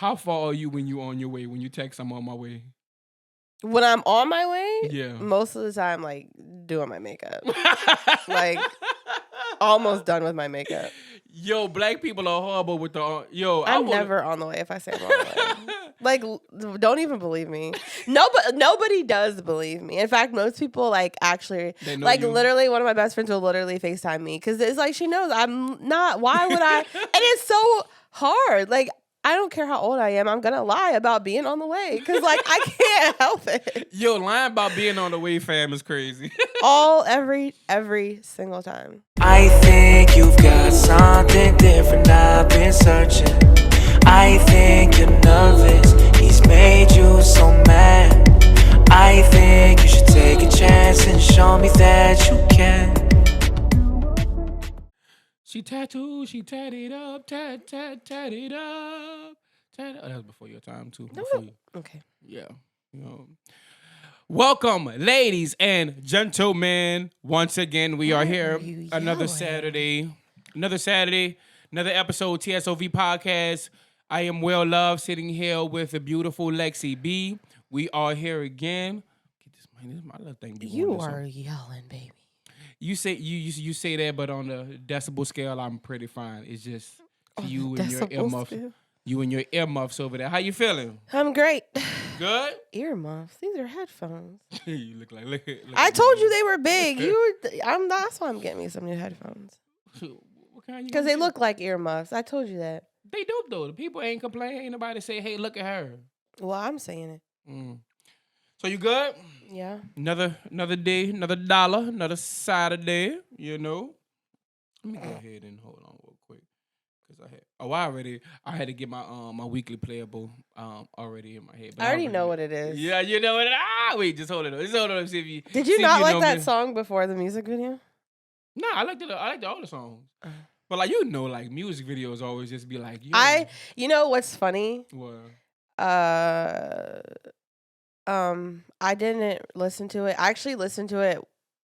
How far are you when you on your way? When you text, I'm on my way. When I'm on my way, Yeah. most of the time, like, doing my makeup. Like, almost done with my makeup. Yo, black people are horrible with the... I'm never on the way if I say I'm on the way. Like, don't even believe me. Nobody does believe me. In fact, most people, like, actually... Like, literally, one of my best friends will literally FaceTime me. Because it's like, she knows I'm not... Why would I... And it's so hard. Like... I don't care how old I am. I'm going to lie about being on the way because, like, I can't help it. Yo, lying about being on the way, fam, is crazy. Every single time. I think you've got something different. I've been searching. I think you're nervous. He's made you so mad. I think you should take a chance and show me that you can. She tatted up, tatted up. Oh, that was before your time, too. Okay. Yeah. Welcome, ladies and gentlemen. Once again, we are here. Another Saturday, another episode TSOV podcast. I am Well Love, sitting here with the beautiful Lexi B. We are here again. Get this my little thing. You are yelling, baby. You say that, but on the decibel scale, I'm pretty fine. It's just you and your earmuffs. You and your earmuffs over there. How you feeling? I'm great. Good? Earmuffs. These are headphones. You look like I told you they were big. That's why I'm getting me some new headphones. Because they look like earmuffs. I told you that. They dope though. The people ain't complaining. Ain't nobody say, "Hey, look at her." Well, I'm saying it. So you good? Yeah. Another day, another dollar, another Saturday. You know. Let me go ahead and hold on real quick, cause I had to get my my weekly playable already in my head. But I already know what it is. Yeah, you know what? Wait, just hold it up. Just hold it up. See if you. Did you not like that song before the music video? No, I liked it. I liked all the songs. But like like music videos always just be like. You know what's funny? What? I didn't listen to it. I actually listened to it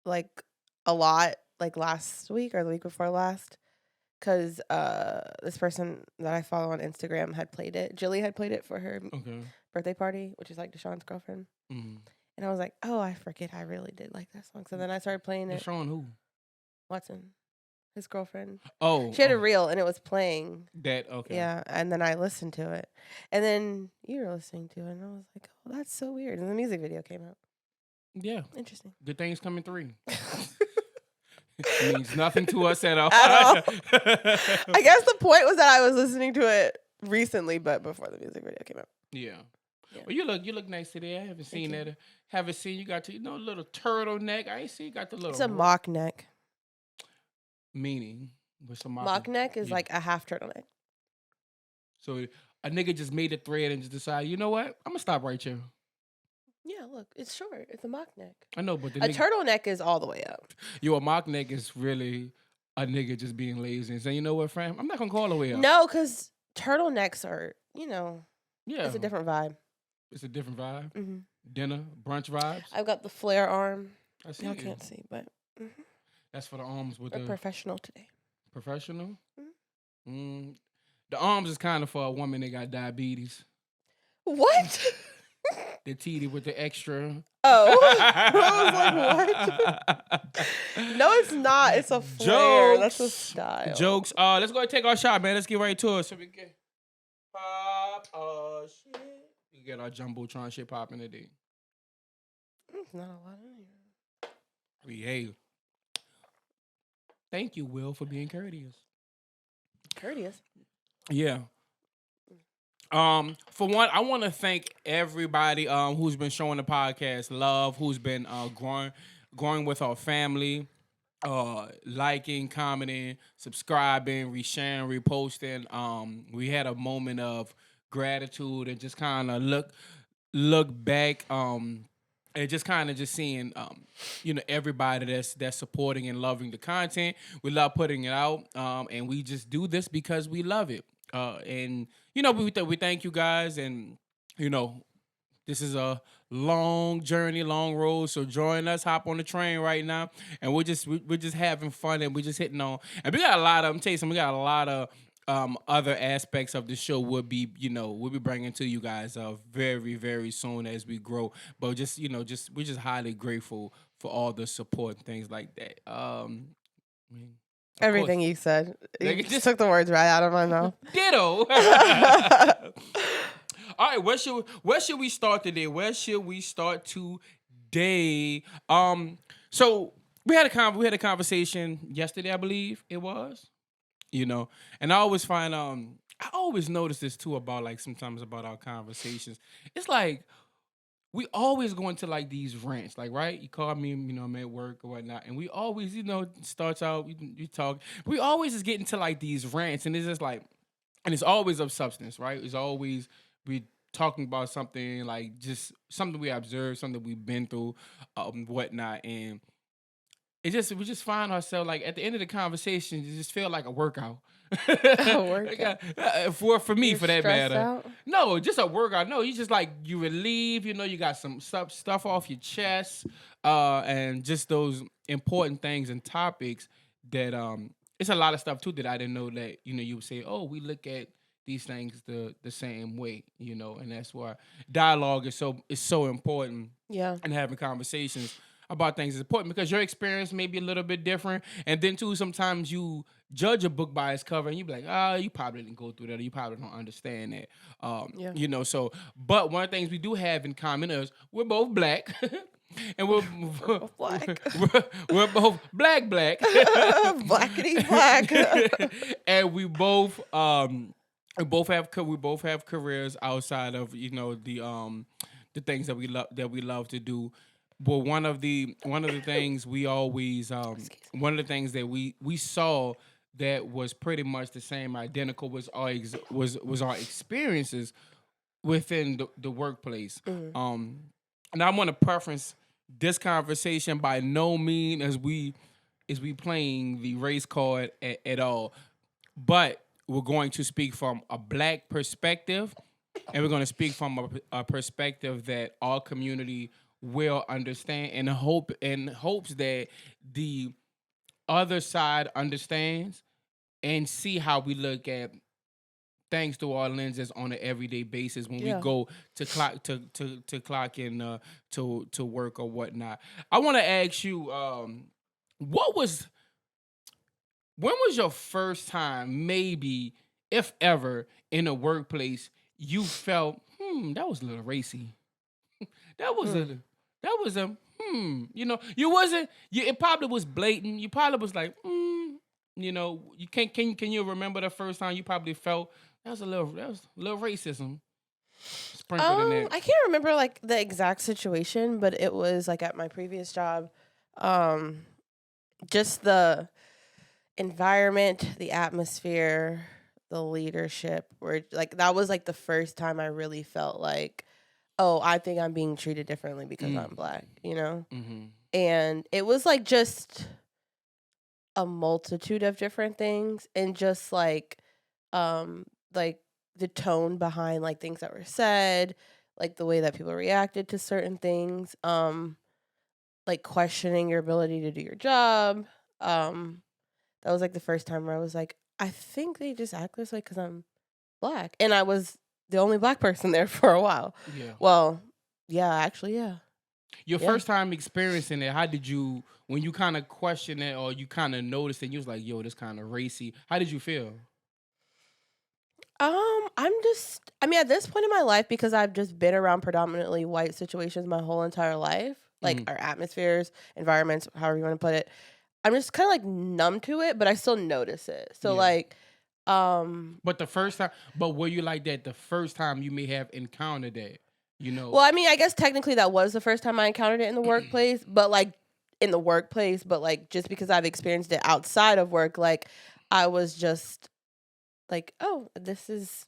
like a lot, like last week or the week before last, because this person that I follow on Instagram had played it. Jilly had played it for her birthday party, which is like Deshaun's girlfriend. Mm-hmm. And I was like, oh, I forget. I really did like that song. So then I started playing it. Deshaun who? Watson. His girlfriend. Oh. She had a reel and it was playing. Okay. Yeah. And then I listened to it. And then you were listening to it. And I was like, oh, that's so weird. And the music video came out. Yeah. Interesting. Good things coming through. It means nothing to us at all. I guess the point was that I was listening to it recently, but before the music video came out. Yeah. Well, you look nice today. I haven't seen that. Haven't seen you got little turtleneck. I ain't see you got the little. It's a mock neck. Meaning, what's a mock neck is like a half turtleneck. So a nigga just made a thread and just decided, you know what? I'm gonna stop right here. Yeah, look, it's short. It's a mock neck. I know, but a turtleneck is all the way up. A mock neck is really a nigga just being lazy and saying, you know what, Fran? I'm not gonna call the way up. No, because turtlenecks are, yeah, it's a different vibe. It's a different vibe. Mm-hmm. Dinner, brunch vibes. I've got the flare arm. I see. Y'all can't see, but. Mm-hmm. That's for the arms with the professional today. Professional? Mm-hmm. The arms is kind of for a woman that got diabetes. What? The titty with the extra. Oh. I was like, what? No, it's not. It's a flare. That's a style. Jokes. Let's go ahead and take our shot, man. Let's get right to it so we can pop shit. We can get our Jumbotron shit popping today. There's not a lot in here. Hey. Thank you, Will, for being courteous. Courteous? Yeah. For one, I want to thank everybody who's been showing the podcast love, who's been growing with our family, liking, commenting, subscribing, resharing, reposting. We had a moment of gratitude and just kind of look back. And just kind of just seeing, everybody that's supporting and loving the content. We love putting it out, and we just do this because we love it. And we thank you guys, and this is a long journey, long road. So join us, hop on the train right now, and we're just having fun, and we're just hitting on. And we got a lot of. I'm telling you something, we got a lot of other aspects of the show we'll be bringing to you guys very, very soon as we grow. But just we're just highly grateful for all the support and things like that. I mean, Everything you said, you Like, just took the words right out of my mouth. Ditto. All right, where should we start today? Where should we start today? So we had a conversation yesterday, I believe it was. And I always find I always notice this too about like sometimes about our conversations. It's like we always go into like these rants, like right? You call me, I'm at work or whatnot, and we always, starts out you talk. We always just get into like these rants, and it's just like, and it's always of substance, right? It's always we talking about something like just something we observed, something we've been through, whatnot, and we just find ourselves like at the end of the conversation, it just feel like a workout. A workout. For me, You're for that stressed matter. out? No, just a workout. No, you just like you relieve. You got some stuff off your chest, and just those important things and topics that it's a lot of stuff too that I didn't know that you would say. Oh, we look at these things the same way, and that's why dialogue is so important. Yeah. And having conversations about things is important because your experience may be a little bit different. And then too, sometimes you judge a book by its cover and you be like, you probably didn't go through that, or you probably don't understand that. Yeah. So but one of the things we do have in common is we're both black. And we're Black. we're both black. Blackity black. And we both have careers outside of the things that we love to do. But one of the things we always one of the things that we saw that was pretty much the same, identical, was our experiences within the workplace. Mm-hmm. And I want to preference this conversation by no means as we playing the race card at all, but we're going to speak from a black perspective, and we're going to speak from a perspective that our community will understand, and hopes that the other side understands and see how we look at things through our lenses on an everyday basis when we go to clock in to work or whatnot. I want to ask you, when was your first time, maybe if ever, in a workplace you felt that was a little racy. That was a you wasn't it probably was blatant. You probably was like you can you remember the first time you probably felt that was a little racism sprinkled in there? I can't remember like the exact situation, but it was like at my previous job. Just the environment, the atmosphere, the leadership, were like that was like the first time I really felt like, oh, I think I'm being treated differently because I'm black, Mm-hmm. And it was like just a multitude of different things, and just like the tone behind like things that were said, like the way that people reacted to certain things, like questioning your ability to do your job. That was like the first time where I was like, I think they just act this way because I'm black, and I was the only black person there for a while. Yeah. Well, yeah, actually, yeah. Your first time experiencing it, how did you, when you kind of questioned it or you kind of noticed it, you was like, yo, this kind of racy. How did you feel? At this point in my life, because I've just been around predominantly white situations my whole entire life, like our atmospheres, environments, however you want to put it, I'm just kind of like numb to it, but I still notice it. So but were you like that the first time you may have encountered that, Well, I guess technically that was the first time I encountered it in the workplace, but just because I've experienced it outside of work, like I was just like, oh, this is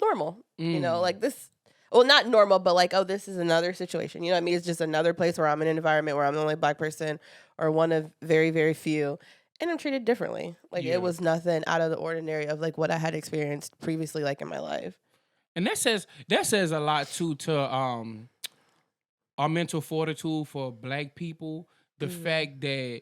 normal, like this. Well, not normal, but like, oh, this is another situation. You know what I mean? It's just another place where I'm in an environment where I'm the only black person or one of very, very few, and I'm treated differently. Like it was nothing out of the ordinary of like what I had experienced previously, like in my life. And that says a lot too to our mental fortitude for black people. The fact that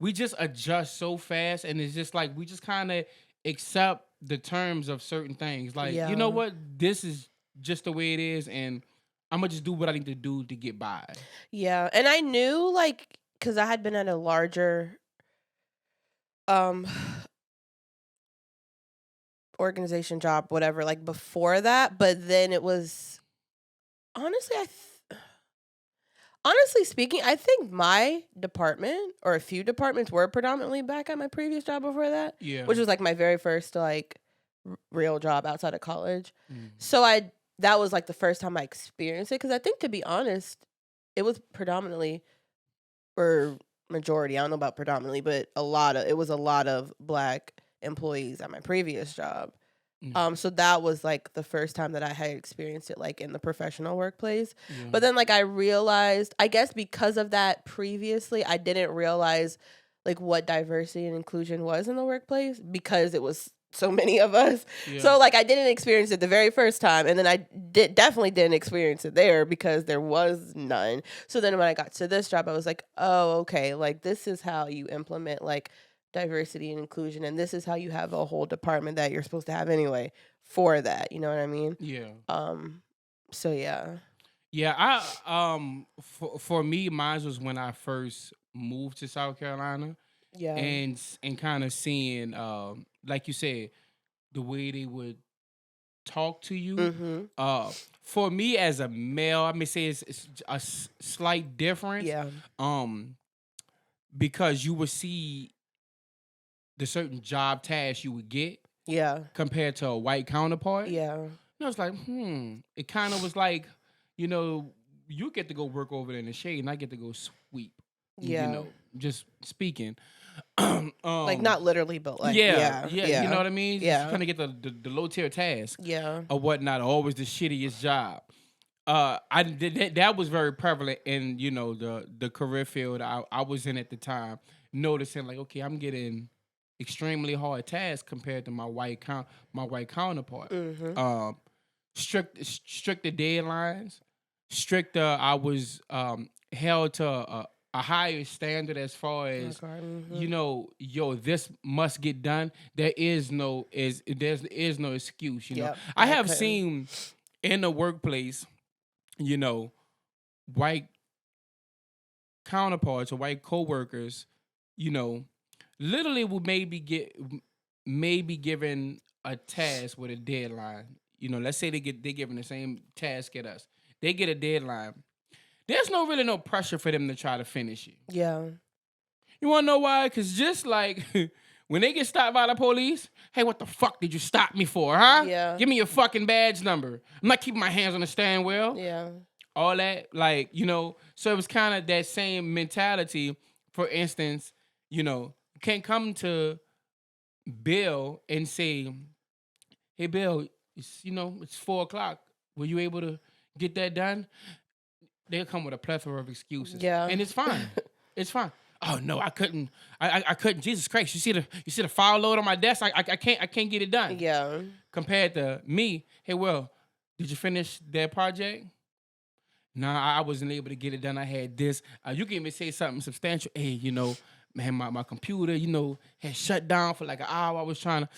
we just adjust so fast, and it's just like we just kind of accept the terms of certain things. Like, you know what? This is just the way it is, and I'm gonna just do what I need to do to get by. Yeah, and I knew, like, because I had been at a larger organization job, whatever, like before that, but then it was honestly, honestly speaking, I think my department or a few departments were predominantly back at my previous job before that. Yeah. Which was like my very first like real job outside of college. Mm. So that was like the first time I experienced it, because I think, to be honest, it was predominantly, or majority, I don't know about predominantly, but it was a lot of Black employees at my previous job. So that was like the first time that I had experienced it, like in the professional workplace. Yeah. But then, like, I realized, I guess because of that previously, I didn't realize like what diversity and inclusion was in the workplace, because it was so many of us. Yeah. So like I didn't experience it the very first time, and then I definitely didn't experience it there because there was none. So then when I got to this job, I was like, oh, okay, like this is how you implement like diversity and inclusion, and this is how you have a whole department that you're supposed to have anyway for that. You know what I mean? Yeah. So yeah. Yeah, I for me, mine was when I first moved to South Carolina. Yeah. And kind of seeing like you said, the way they would talk to you. Mm-hmm. For me as a male, I may say it's a slight difference. Yeah. Because you would see the certain job tasks you would get. Yeah. Compared to a white counterpart. Yeah. And I was like, It kind of was like, you get to go work over there in the shade, and I get to go sweep. Yeah. Just speaking. Like not literally, but like yeah, you know what I mean? Yeah, just kind of get the low tier task, or whatnot. Always the shittiest job. That was very prevalent in the career field I was in at the time. Noticing like, okay, I'm getting extremely hard tasks compared to my white counterpart. Mm-hmm. Stricter deadlines, stricter. I was held to a higher standard as far as this must get done. There is no excuse. Yep, I have seen in the workplace, white counterparts or white coworkers, literally will maybe given a task with a deadline. Let's say they're given the same task at us. They get a deadline. There's really no pressure for them to try to finish it. Yeah. You want to know why? Because just like when they get stopped by the police, hey, what the fuck did you stop me for, huh? Yeah. Give me your fucking badge number. I'm not keeping my hands on the steering wheel. Yeah. All that, so it was kind of that same mentality. For instance, you can't come to Bill and say, hey, Bill, it's 4:00. Were you able to get that done? They'll come with a plethora of excuses. Yeah. And it's fine. It's fine. Oh no, I couldn't. I couldn't. Jesus Christ! You see the file load on my desk. I can't get it done. Yeah. Compared to me, hey, well, did you finish that project? Nah, I wasn't able to get it done. I had this. You can even say something substantial. Hey, man, my computer, had shut down for like an hour. I was trying to.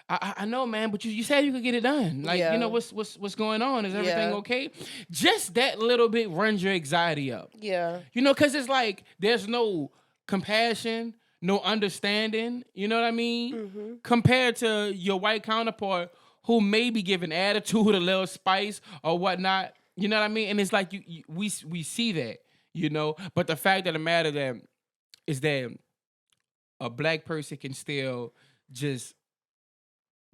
I know, man, but you said you could get it done. Like, what's going on? Is everything okay? Just that little bit runs your anxiety up. Yeah. Because it's like there's no compassion, no understanding. You know what I mean? Mm-hmm. Compared to your white counterpart who may be giving attitude, a little spice or whatnot. You know what I mean? And it's like we see that, But the fact of the matter is that a black person can still just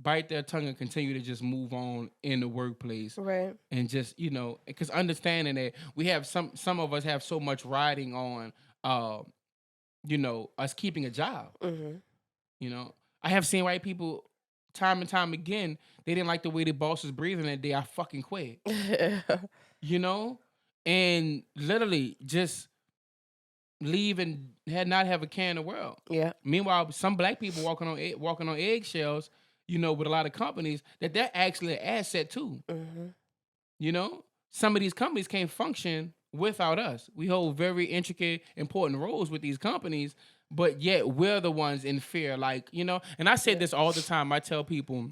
bite their tongue and continue to just move on in the workplace. Right. And just, because understanding that we have some of us have so much riding on, us keeping a job. Mm-hmm. I have seen white people time and time again, they didn't like the way the boss was breathing that day. I fucking quit. And literally just leave and not have a care in the world. Yeah. Meanwhile, some black people walking on eggshells, with a lot of companies, they're actually an asset too. Mm-hmm. Some of these companies can't function without us. We hold very intricate, important roles with these companies, but yet we're the ones in fear. Like, and I say this all the time. I tell people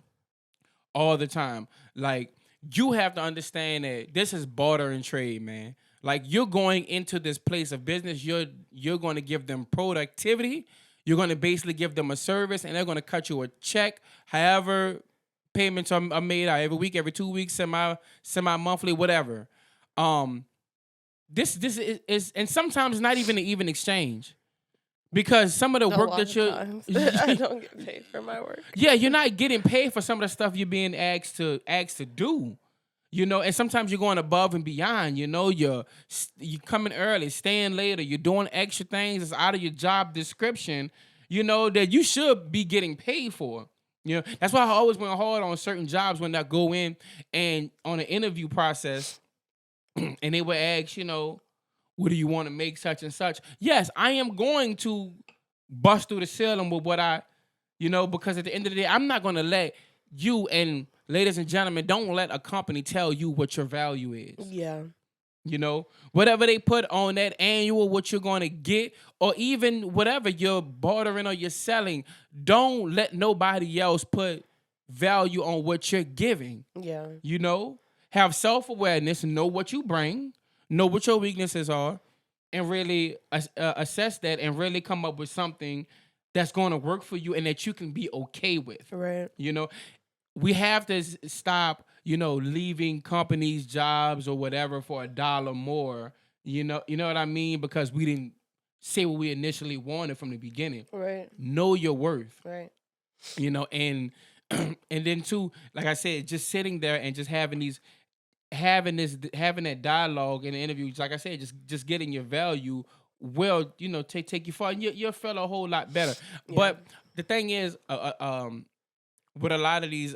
all the time, like, you have to understand that this is barter and trade, man. Like, you're going into this place of business, you're going to give them productivity. You're going to basically give them a service, and they're going to cut you a check, however payments are made out every week, every 2 weeks, semi-monthly, whatever. This is, and sometimes not even an even exchange, because some of the work that I don't get paid for my work. Yeah, you're not getting paid for some of the stuff you're being asked to do. And sometimes you're going above and beyond. You're coming early, staying later, you're doing extra things that's out of your job description, that you should be getting paid for. That's why I always went hard on certain jobs when I go in and on an interview process, and they would ask, what do you want to make, such and such? Yes, I am going to bust through the ceiling with what because at the end of the day, I'm not going to let you, and ladies and gentlemen, don't let a company tell you what your value is. Yeah. Whatever they put on that annual, what you're going to get, or even whatever you're bartering or you're selling, don't let nobody else put value on what you're giving. Yeah. Have self-awareness, know what you bring, know what your weaknesses are, and really assess that and really come up with something that's going to work for you and that you can be okay with. Right. We have to stop, leaving companies, jobs, or whatever for $1 more. You know what I mean? Because we didn't say what we initially wanted from the beginning. Right. Know your worth. Right. And and then too, like I said, just sitting there and just having that dialogue in the interviews. Like I said, just getting your value will, take you far. And you'll feel a whole lot better. Yeah. But the thing is, with a lot of these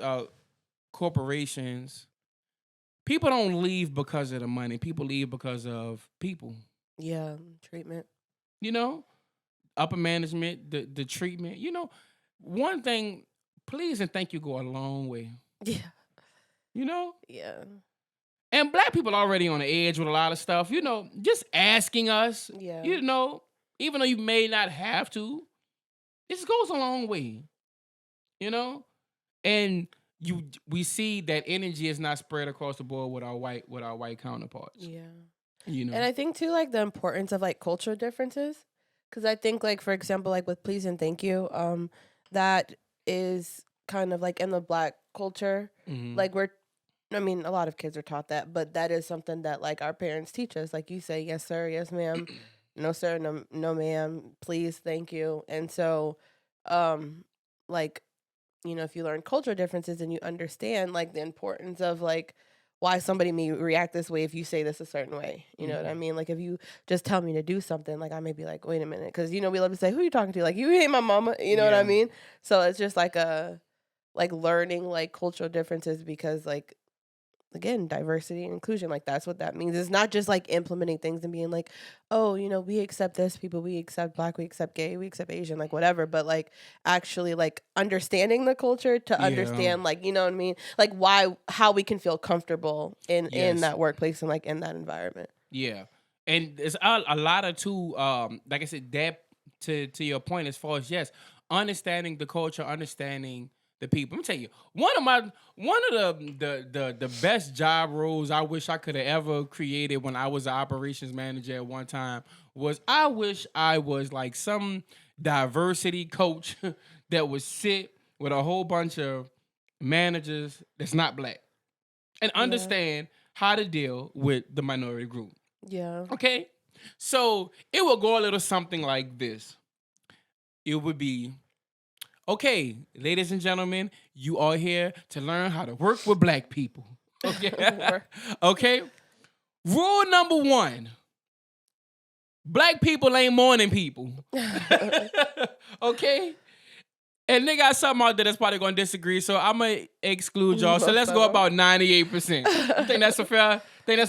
corporations, people don't leave because of the money. People leave because of people. Yeah, treatment. Upper management, the treatment. One thing, please and thank you go a long way. Yeah. Yeah. And black people already on the edge with a lot of stuff. Just asking us. Yeah. Even though you may not have to, this goes a long way. And we see that energy is not spread across the board with our white counterparts. Yeah. And I think too, like, the importance of like cultural differences, because I think, like, for example, like with please and thank you, that is kind of like in the black culture, like a lot of kids are taught that, but that is something that like our parents teach us. Like you say, yes sir, yes ma'am, no sir, no ma'am, please, thank you. And so, like, if you learn cultural differences and you understand like the importance of like why somebody may react this way if you say this a certain way, you know what I mean? Like, if you just tell me to do something, like I may be like, wait a minute, because we love to say, who are you talking to? Like, you hate my mama, you know what I mean? So it's just like learning like cultural differences, because like, again, diversity and inclusion, like that's what that means. It's not just like implementing things and being like, oh, we accept this people, we accept black, we accept gay, we accept Asian, like whatever, but like actually like understanding the culture to understand, like, you know what I mean? Like how we can feel comfortable in that workplace and like in that environment. Yeah. And it's a lot of too, like I said, that to your point as far as, yes, understanding the culture, understanding the people. Let me tell you, one of the best job roles I wish I could have ever created when I was an operations manager at one time was, I wish I was like some diversity coach that would sit with a whole bunch of managers that's not black and understand how to deal with the minority group. Yeah. Okay? So it will go a little something like this. It would be, okay, ladies and gentlemen, you are here to learn how to work with black people. Okay? Okay? Rule number 1. Black people ain't morning people. Okay? And they got something out there that's probably going to disagree, so I'm going to exclude y'all. So let's go about 98%. You think that's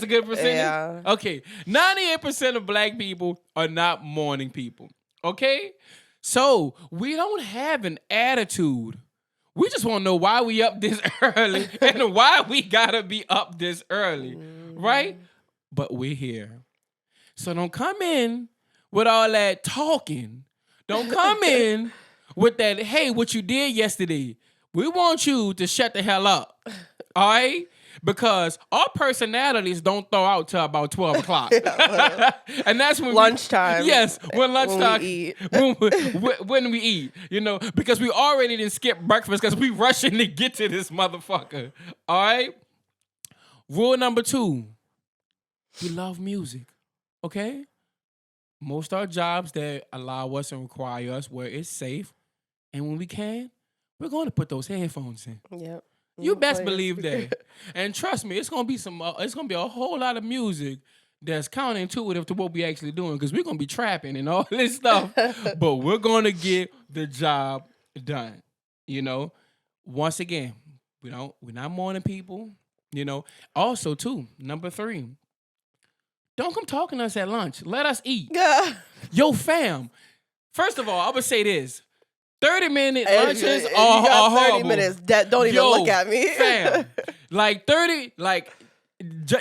a good percentage? Yeah. Okay. 98% of black people are not morning people. Okay? So we don't have an attitude. We just want to know why we up this early and why we got to be up this early. Right? But we're here. So don't come in with all that talking. Don't come in with that, hey, what you did yesterday. We want you to shut the hell up. All right? Because our personalities don't thaw out till about 12 o'clock. And that's when lunchtime. When lunchtime. When we eat. when we eat, because we already didn't skip breakfast because we rushing to get to this motherfucker. All right? Rule number 2. We love music. Okay? Most of our jobs that allow us and require us where it's safe, and when we can, we're going to put those headphones in. Yep. You best believe that. And trust me, it's gonna be it's gonna be a whole lot of music that's counterintuitive to what we actually doing, because we're gonna be trapping and all this stuff, but we're gonna get the job done. Once again, we're not mourning people. Also too, number 3. Don't come talking to us at lunch. Let us eat. Yo, fam. First of all, I would say this. 30-minute lunches are horrible. 30 minutes. Don't even look at me. Fam.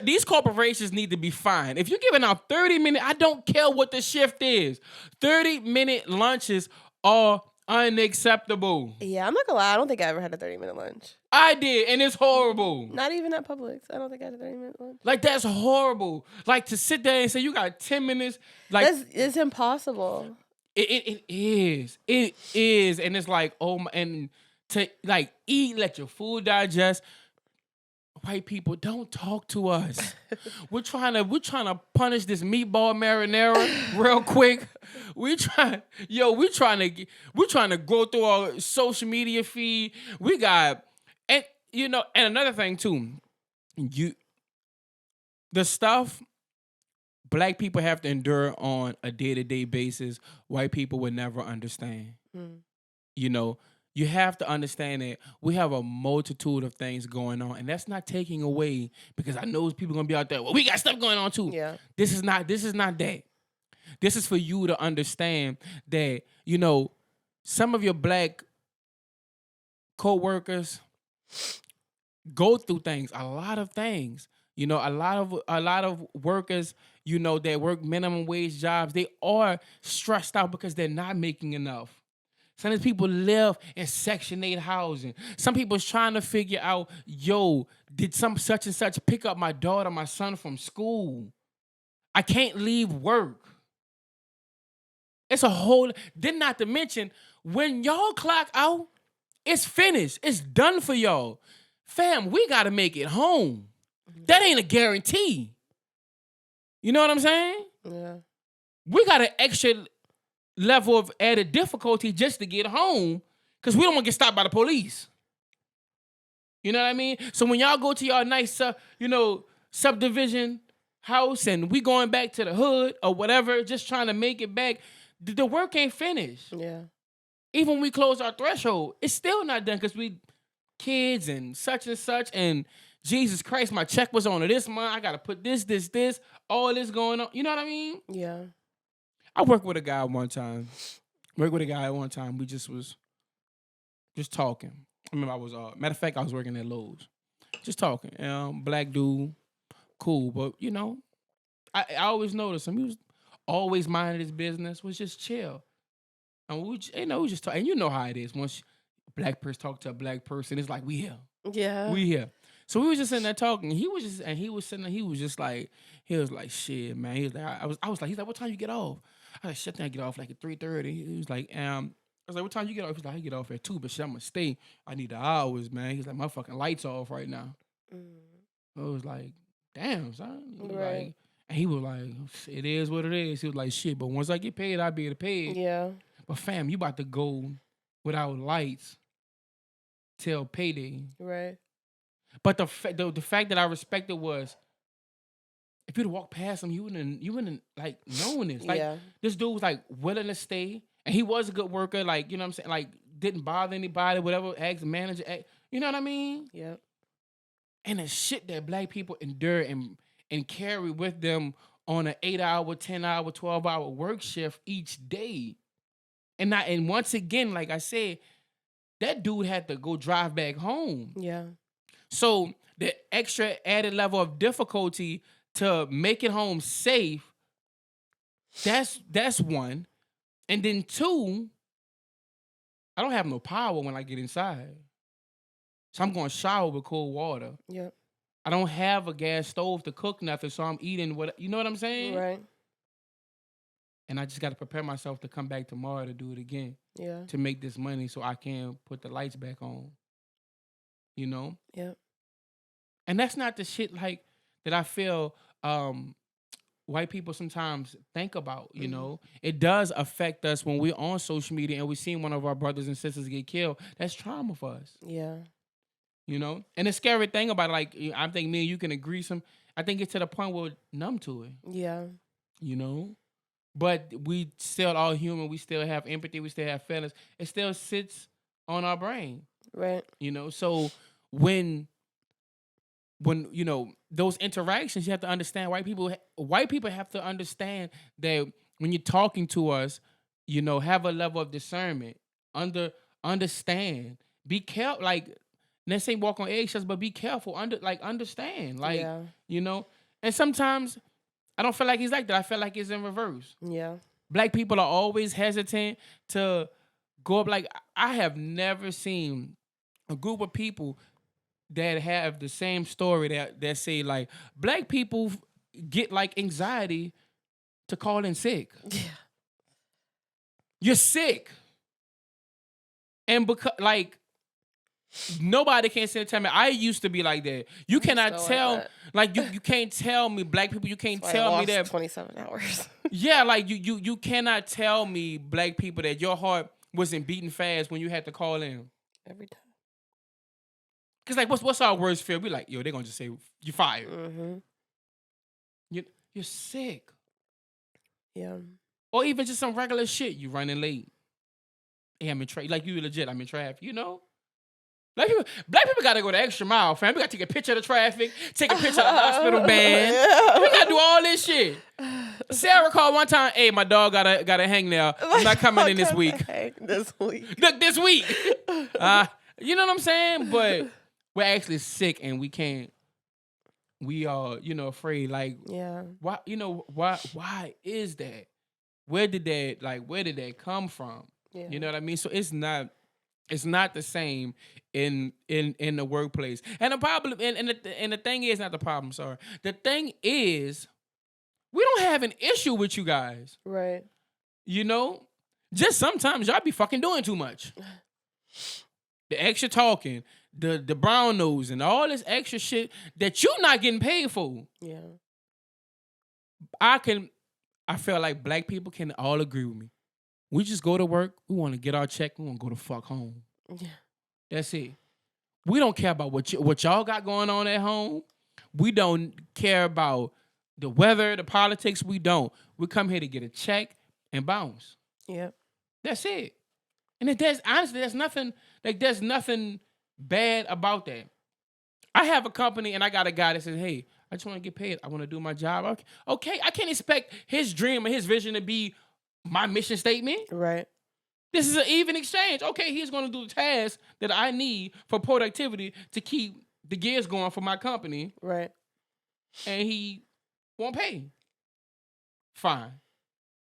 These corporations need to be fined. If you're giving out 30-minute, I don't care what the shift is. 30-minute lunches are unacceptable. Yeah, I'm not gonna lie. I don't think I ever had a 30-minute lunch. I did, and it's horrible. Not even at Publix. I don't think I had a 30-minute lunch. Like, that's horrible. Like, to sit there and say you got 10 minutes. Like, it's impossible. It is. It is. And it's like, oh my, and to like eat, let your food digest. White people, don't talk to us. We're trying to punish this meatball marinara real quick. We're trying to go through our social media feed. We got, and another thing too, the stuff Black people have to endure on a day-to-day basis, white people would never understand. You have to understand that we have a multitude of things going on, and that's not taking away, because I know people gonna be out there, well, we got stuff going on too. Yeah. This is not that. This is for you to understand that, some of your Black co-workers go through things, a lot of things. A lot of workers, that work minimum wage jobs, they are stressed out because they're not making enough. Some of these people live in Section 8 housing. Some people's trying to figure out, did some such and such pick up my daughter, my son from school? I can't leave work. It's a whole, then not to mention, when y'all clock out, it's finished. It's done for y'all. Fam, we got to make it home. That ain't a guarantee. You know what I'm saying? Yeah. We got an extra level of added difficulty just to get home, because we don't want to get stopped by the police. You know what I mean? So when y'all go to y'all nice, subdivision house, and we going back to the hood or whatever, just trying to make it back, the work ain't finished. Yeah. Even when we close our threshold, it's still not done, because we kids and such, and Jesus Christ, my check was on this month. I got to put this, all this going on. You know what I mean? Yeah. I worked with a guy one time. We just was talking. I remember I was, matter of fact, I was working at Lowe's. Just talking. Black dude, cool. But, I always noticed him. He was always minding his business, was just chill. And we just talk. And you know how it is. Once a Black person talk to a Black person, it's like, we here. Yeah. We here. So we was just sitting there talking. He was like, shit, man. He was like, he's like, what time you get off? I was like, shit, I get off like at 3:30. He was like, I was like, what time you get off? He was like, I get off at 2, but shit, I'm gonna stay. I need the hours, man. He's like, my fucking lights off right now. I was like, damn, son. Right. And he was like, it is what it is. He was like, shit, but once I get paid, I'll be able to pay it. Yeah. But fam, you about to go without lights till payday. Right. But the fact that I respected was, if you'd walk past him, you wouldn't like known this. Like, this dude was like willing to stay, and he was a good worker. Like, you know what I'm saying? Like, didn't bother anybody, whatever. Asked the manager, you know what I mean? Yep. And the shit that Black people endure and carry with them on an 8-hour, 10-hour, 12-hour work shift each day, and once again, like I said, that dude had to go drive back home. Yeah. So the extra added level of difficulty to make it home safe, that's one. And then 2, I don't have no power when I get inside. So I'm going to shower with cold water. Yep. I don't have a gas stove to cook nothing, so I'm eating what, you know what I'm saying? Right. And I just got to prepare myself to come back tomorrow to do it again. Yeah. To make this money so I can put the lights back on. You know? Yep. And that's not the shit like that I feel white people sometimes think about, you know? It does affect us when we're on social media and we see one of our brothers and sisters get killed. That's trauma for us. Yeah. You know? And the scary thing about it, like, I think me and you can agree I think it's to the point where we're numb to it. Yeah. You know? But we still all human. We still have empathy. We still have feelings. It still sits on our brain. Right. You know? So when you know, those interactions, you have to understand white people have to understand that when you're talking to us, you know, have a level of discernment, understand, be careful, like, let's say walk on eggshells, but be careful, understand, like, yeah. you know, and sometimes I don't feel like he's like that. I feel like it's in reverse. Yeah. Black people are always hesitant to go up. Like, I have never seen a group of people that have the same story that say, like, black people get, like, anxiety to call in sick. Yeah. You're sick. And because, like, nobody can sit and tell me. I used to be like that. You cannot tell, like you can't tell me, black people, you can't tell me that 27 hours. Yeah, like you cannot tell me, black people, that your heart wasn't beating fast when you had to call in. Every time. Cause like what's our worst fear? We like, yo, they're gonna just say you fired. Mm-hmm. You're sick. Yeah. Or even just some regular shit. You running late. Hey, I'm in traffic. Like, you legit, I'm in traffic, you know? Black people gotta go the extra mile, fam. We gotta take a picture of the traffic, take a picture of the hospital band. Yeah. We gotta do all this shit. Sarah called one time, hey, my dog got a hangnail. I'm not coming in this week. This week. Look, this week. You know what I'm saying? But we're actually sick and we can't. We are, you know, afraid. Like, yeah. Why? You know why? Why is that? Where did that come from? Yeah. You know what I mean? So it's not the same in the workplace. And the problem, and the thing is, not the problem. Sorry, the thing is, we don't have an issue with you guys. Right. You know, just sometimes y'all be fucking doing too much. The extra talking, the brown nose, and all this extra shit that you not getting paid for. Yeah. I feel like black people can all agree with me. We just go to work. We want to get our check. We want to go the fuck home. Yeah. That's it. We don't care about what y'all got going on at home. We don't care about the weather, the politics. We don't. We come here to get a check and bounce. Yep. That's it. And honestly, there's nothing bad about that. I have a company and I got a guy that says, hey, I just want to get paid. I want to do my job. Okay, I can't expect his dream and his vision to be my mission statement. Right. This is an even exchange. Okay, he's going to do the task that I need for productivity to keep the gears going for my company. Right. And he won't pay. Fine.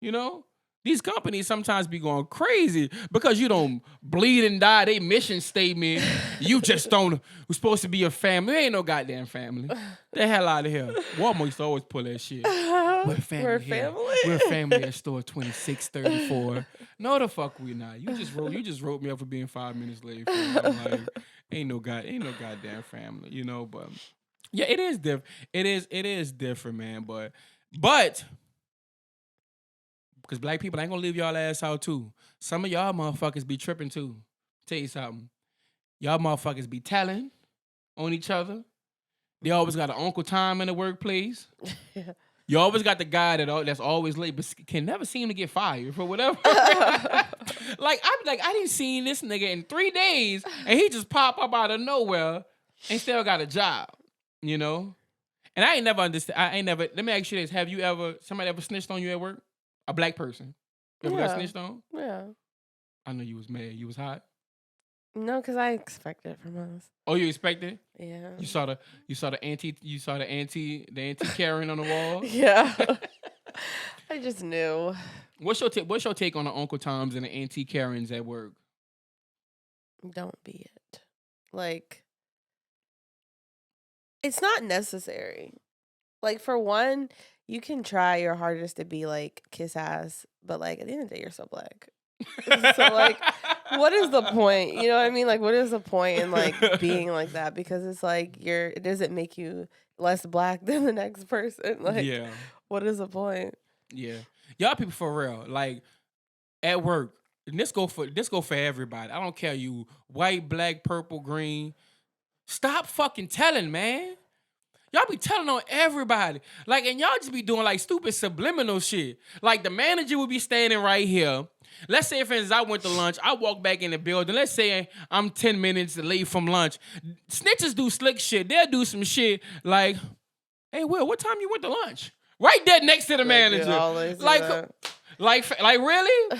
You know? These companies sometimes be going crazy because you don't bleed and die. They mission statement. You just don't. We're supposed to be a family. We ain't no goddamn family. The hell out of here. Walmart used to always pull that shit. We're family. We're family. We're family at store 2634. No, the fuck we not. You just wrote me up for being 5 minutes late. I'm like, ain't no goddamn family. You know, but yeah, it is different. It is different, man. But. Because black people ain't gonna leave y'all ass out too. Some of y'all motherfuckers be tripping too. Tell you something. Y'all motherfuckers be telling on each other. They always got an Uncle Tom in the workplace. Yeah. You always got the guy that's always late but can never seem to get fired for whatever. Like, I didn't see this nigga in 3 days and he just pop up out of nowhere and still got a job, you know? And I ain't never understand. Let me ask you this. Have somebody ever snitched on you at work? A black person. You ever got snitched on? Yeah. I know you was mad. You was hot. No, because I expect it from us. Oh, you expected? Yeah. You saw the anti Karen on the wall? Yeah. I just knew. What's your take on the Uncle Toms and the Auntie Karens at work? Don't be it. Like, it's not necessary. Like, for one, you can try your hardest to be like kiss ass, but like at the end of the day, you're so black. So like, what is the point? You know what I mean? Like, what is the point in like being like that? Because it's like it doesn't make you less black than the next person. Like, Yeah. what is the point? Yeah. Y'all people for real. Like at work, and this go for everybody. I don't care you white, black, purple, green. Stop fucking telling, man. Y'all be telling on everybody. Like, and y'all just be doing like stupid subliminal shit. Like the manager would be standing right here. Let's say, for instance, I went to lunch. I walk back in the building. Let's say I'm 10 minutes late from lunch. Snitches do slick shit. They'll do some shit like, hey, Will, what time you went to lunch? Right there next to the manager. Like really?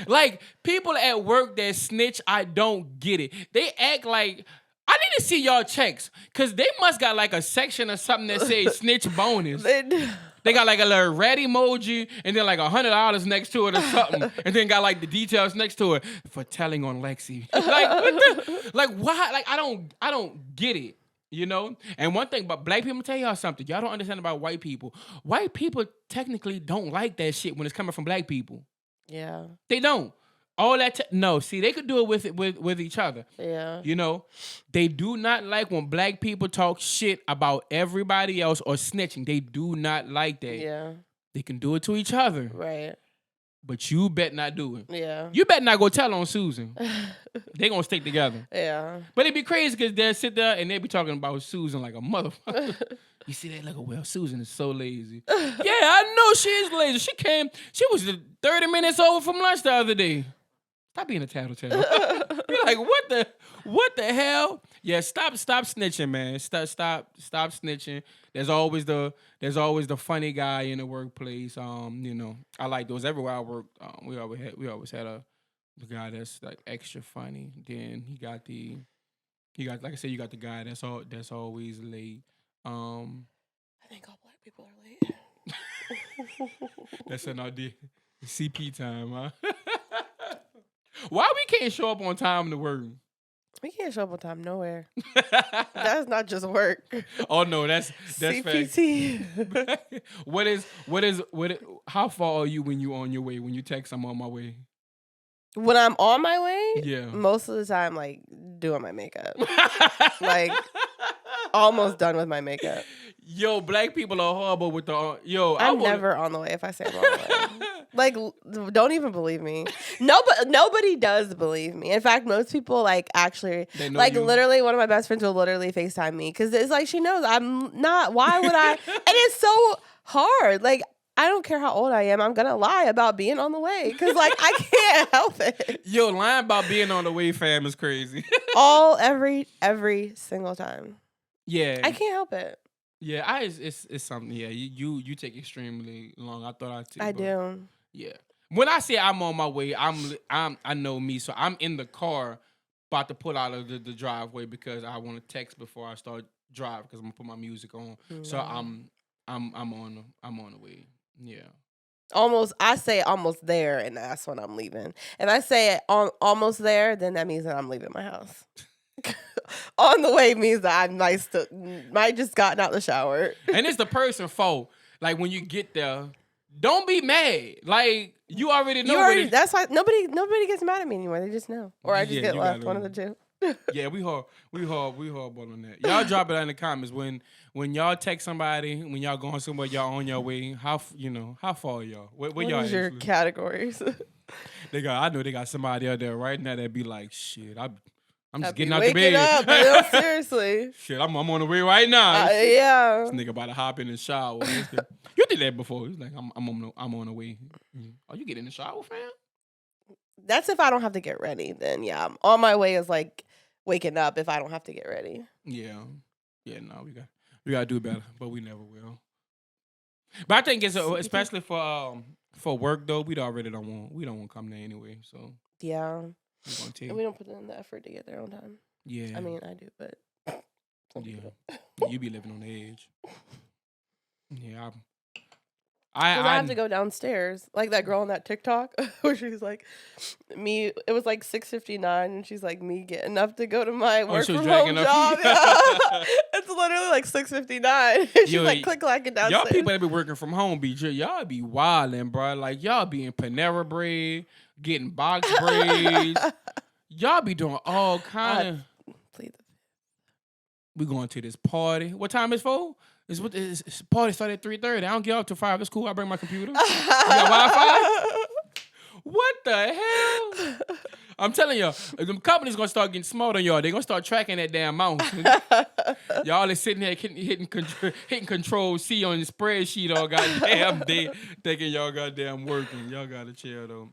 Like people at work that snitch, I don't get it. They act like I need to see y'all checks because they must got like a section or something that says snitch bonus. They got like a little red emoji and then like $100 next to it or something, and then got like the details next to it for telling on Lexi. Like why? Like I don't get it. You know? And one thing about black people, tell y'all something. Y'all don't understand about white people. White people technically don't like that shit when it's coming from black people. Yeah. They don't. All that no, see, they could do it with each other. Yeah. You know, they do not like when black people talk shit about everybody else or snitching. They do not like that. Yeah. They can do it to each other. Right. But you bet not do it. Yeah. You bet not go tell on Susan. They gonna stick together. Yeah. But it'd be crazy because they'll sit there and they be talking about Susan like a motherfucker. You see that? Like, well, Susan is so lazy. Yeah, I know she is lazy. She was 30 minutes over from lunch the other day. Stop being a tattletale. You're like, what the hell? Yeah, stop snitching, man. Stop snitching. There's always the funny guy in the workplace. You know, I like those everywhere I work. We always had the guy that's like extra funny. Then he got like I said, you got the guy that's always late. I think all black people are late. That's an idea. CP time, huh? Why we can't show up on time to work? We can't show up on time nowhere. That's not just work. Oh no, that's CPT. How far are you when you on your way? When you text, I'm on my way. When I'm on my way, yeah, most of the time, like doing my makeup, like almost done with my makeup. Yo, black people are horrible with the I'm never on the way if I say I'm on the way. Like, don't even believe me. Nobody does believe me. In fact, most people like actually like you. Literally, one of my best friends will literally FaceTime me because it's like she knows I'm not. Why would I? And it's so hard. Like, I don't care how old I am. I'm gonna lie about being on the way because like I can't help it. Yo, lying about being on the way, fam, is crazy. Every single time. Yeah, I can't help it. Yeah, it's something. Yeah, you take extremely long. I thought I do. Yeah. When I say I'm on my way, I know me. So I'm in the car about to pull out of the driveway because I want to text before I start driving because I'm gonna put my music on. Mm-hmm. So I'm on the way. Yeah. I say almost there, and that's when I'm leaving. If I say almost there, then that means that I'm leaving my house. On the way means that I might just gotten out the shower. And it's the person's fault. Like when you get there, don't be mad. Like you already know. That's why nobody gets mad at me anymore. They just know, or I just get left. One of the two. Yeah, we horrible on that. Y'all drop it in the comments when y'all text somebody when y'all going somewhere, y'all on your way. How far are y'all? What y'all? Is your categories? I know they got somebody out there right now that be like, shit, I'm just getting out the bed. Up, no, seriously. Shit, I'm on the way right now. Yeah. This nigga about to hop in the shower. You did that before. He's like, I'm on the way. Oh, you get in the shower, fam? That's if I don't have to get ready. Then yeah, I'm on my way is like waking up if I don't have to get ready. Yeah. Yeah, no, we gotta do better, but we never will. But I think it's especially for work though, we don't want to come there anyway. So yeah. And we don't put in the effort to get there on time. Yeah. I mean, I do, but yeah. You be living on the edge. Yeah. I have to go downstairs, like that girl on that TikTok where she's like, me. It was like 6:59, and she's like, me getting up to go to my work from home job. It's literally like 6:59. She's like clacking downstairs. Y'all people that be working from home, y'all be wilding, bro. Like y'all be in Panera Bread, getting box braids. Y'all be doing all kind of. We going to this party. What time is for? It's party started at 3:30. I don't get up till 5. It's cool. I bring my computer. You got Wi-Fi? What the hell? I'm telling y'all, the company's gonna start getting smart on y'all. They're gonna start tracking that damn mouse. Y'all is sitting there hitting Control C on the spreadsheet all goddamn day, thinking y'all goddamn working. Y'all gotta chill though.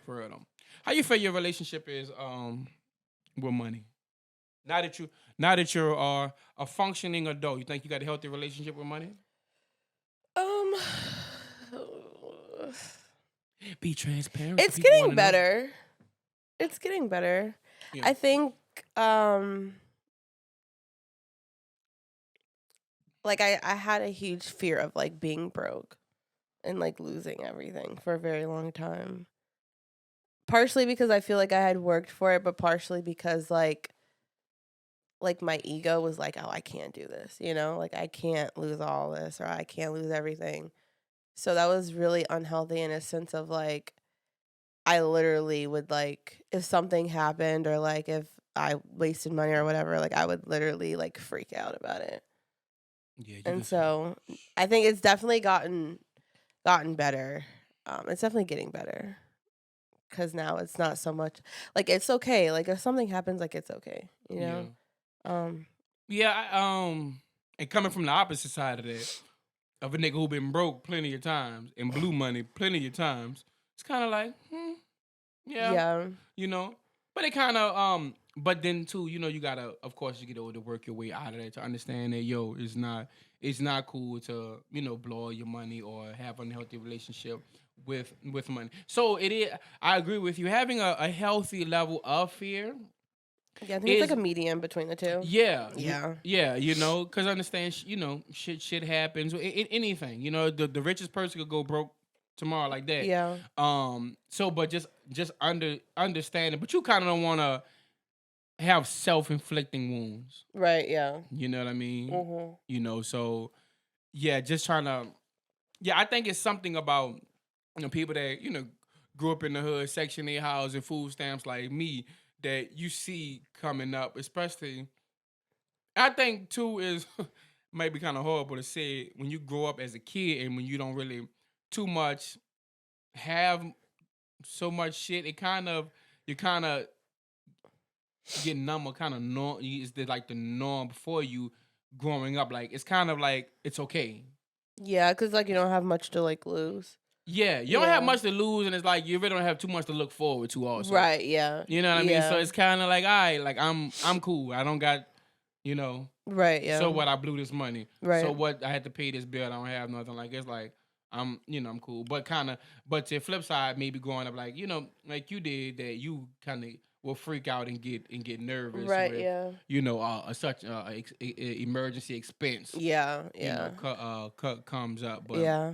For real though. How you feel your relationship is with money? Now that you're a functioning adult, you think you got a healthy relationship with money? Be transparent. It's getting better. It's getting better. Yeah. I think like I had a huge fear of like being broke and like losing everything for a very long time. Partially because I feel like I had worked for it, but partially because like my ego was like, oh, I can't do this, you know? Like, I can't lose all this, or I can't lose everything. So that was really unhealthy in a sense of, like, I literally would, like, if something happened or, like, if I wasted money or whatever, like, I would literally, like, freak out about it. Yeah. And so I think it's definitely gotten better. It's definitely getting better. Because now it's not so much, like, it's okay. Like, if something happens, like, it's okay, you know? Yeah. And coming from the opposite side of that, of a nigga who been broke plenty of times and blew money plenty of times, it's kind of like, yeah, you know. But it kind of, but then too, you know, you gotta, of course, you get over to work your way out of that to understand that, it's not cool to, you know, blow all your money or have an unhealthy relationship with money. So it is. I agree with you. Having a healthy level of fear. Yeah, I think it's like a medium between the two. Yeah. Yeah, you know, because understand, you know, shit happens. Anything, you know, the richest person could go broke tomorrow like that. Yeah. So, but just understand it. But you kind of don't want to have self-inflicting wounds. Right, yeah. You know what I mean? Mm-hmm. You know, so, yeah, just trying to... Yeah, I think it's something about, you know, people that, you know, grew up in the hood, Section 8 housing, food stamps like me, that you see coming up, especially, I think too is might be kind of horrible to say, when you grow up as a kid and when you don't really too much have so much shit, you kind of get numb or kind of norm. It's like the norm for you growing up. Like it's kind of like it's okay. Yeah, because like you don't have much to like lose. Yeah, you don't have much to lose, and it's like you really don't have too much to look forward to also. Right, yeah. You know what I mean? So it's kind of like, all right, like I'm cool. I don't got, you know. Right, yeah. So what, I blew this money. Right. So what, I had to pay this bill. I don't have nothing. Like, it's like, I'm cool. But to the flip side, maybe growing up, like, you know, like you did, that you kind of will freak out and get nervous. Right, with, you know, such emergency expense. Yeah, yeah. You know, comes up. But yeah.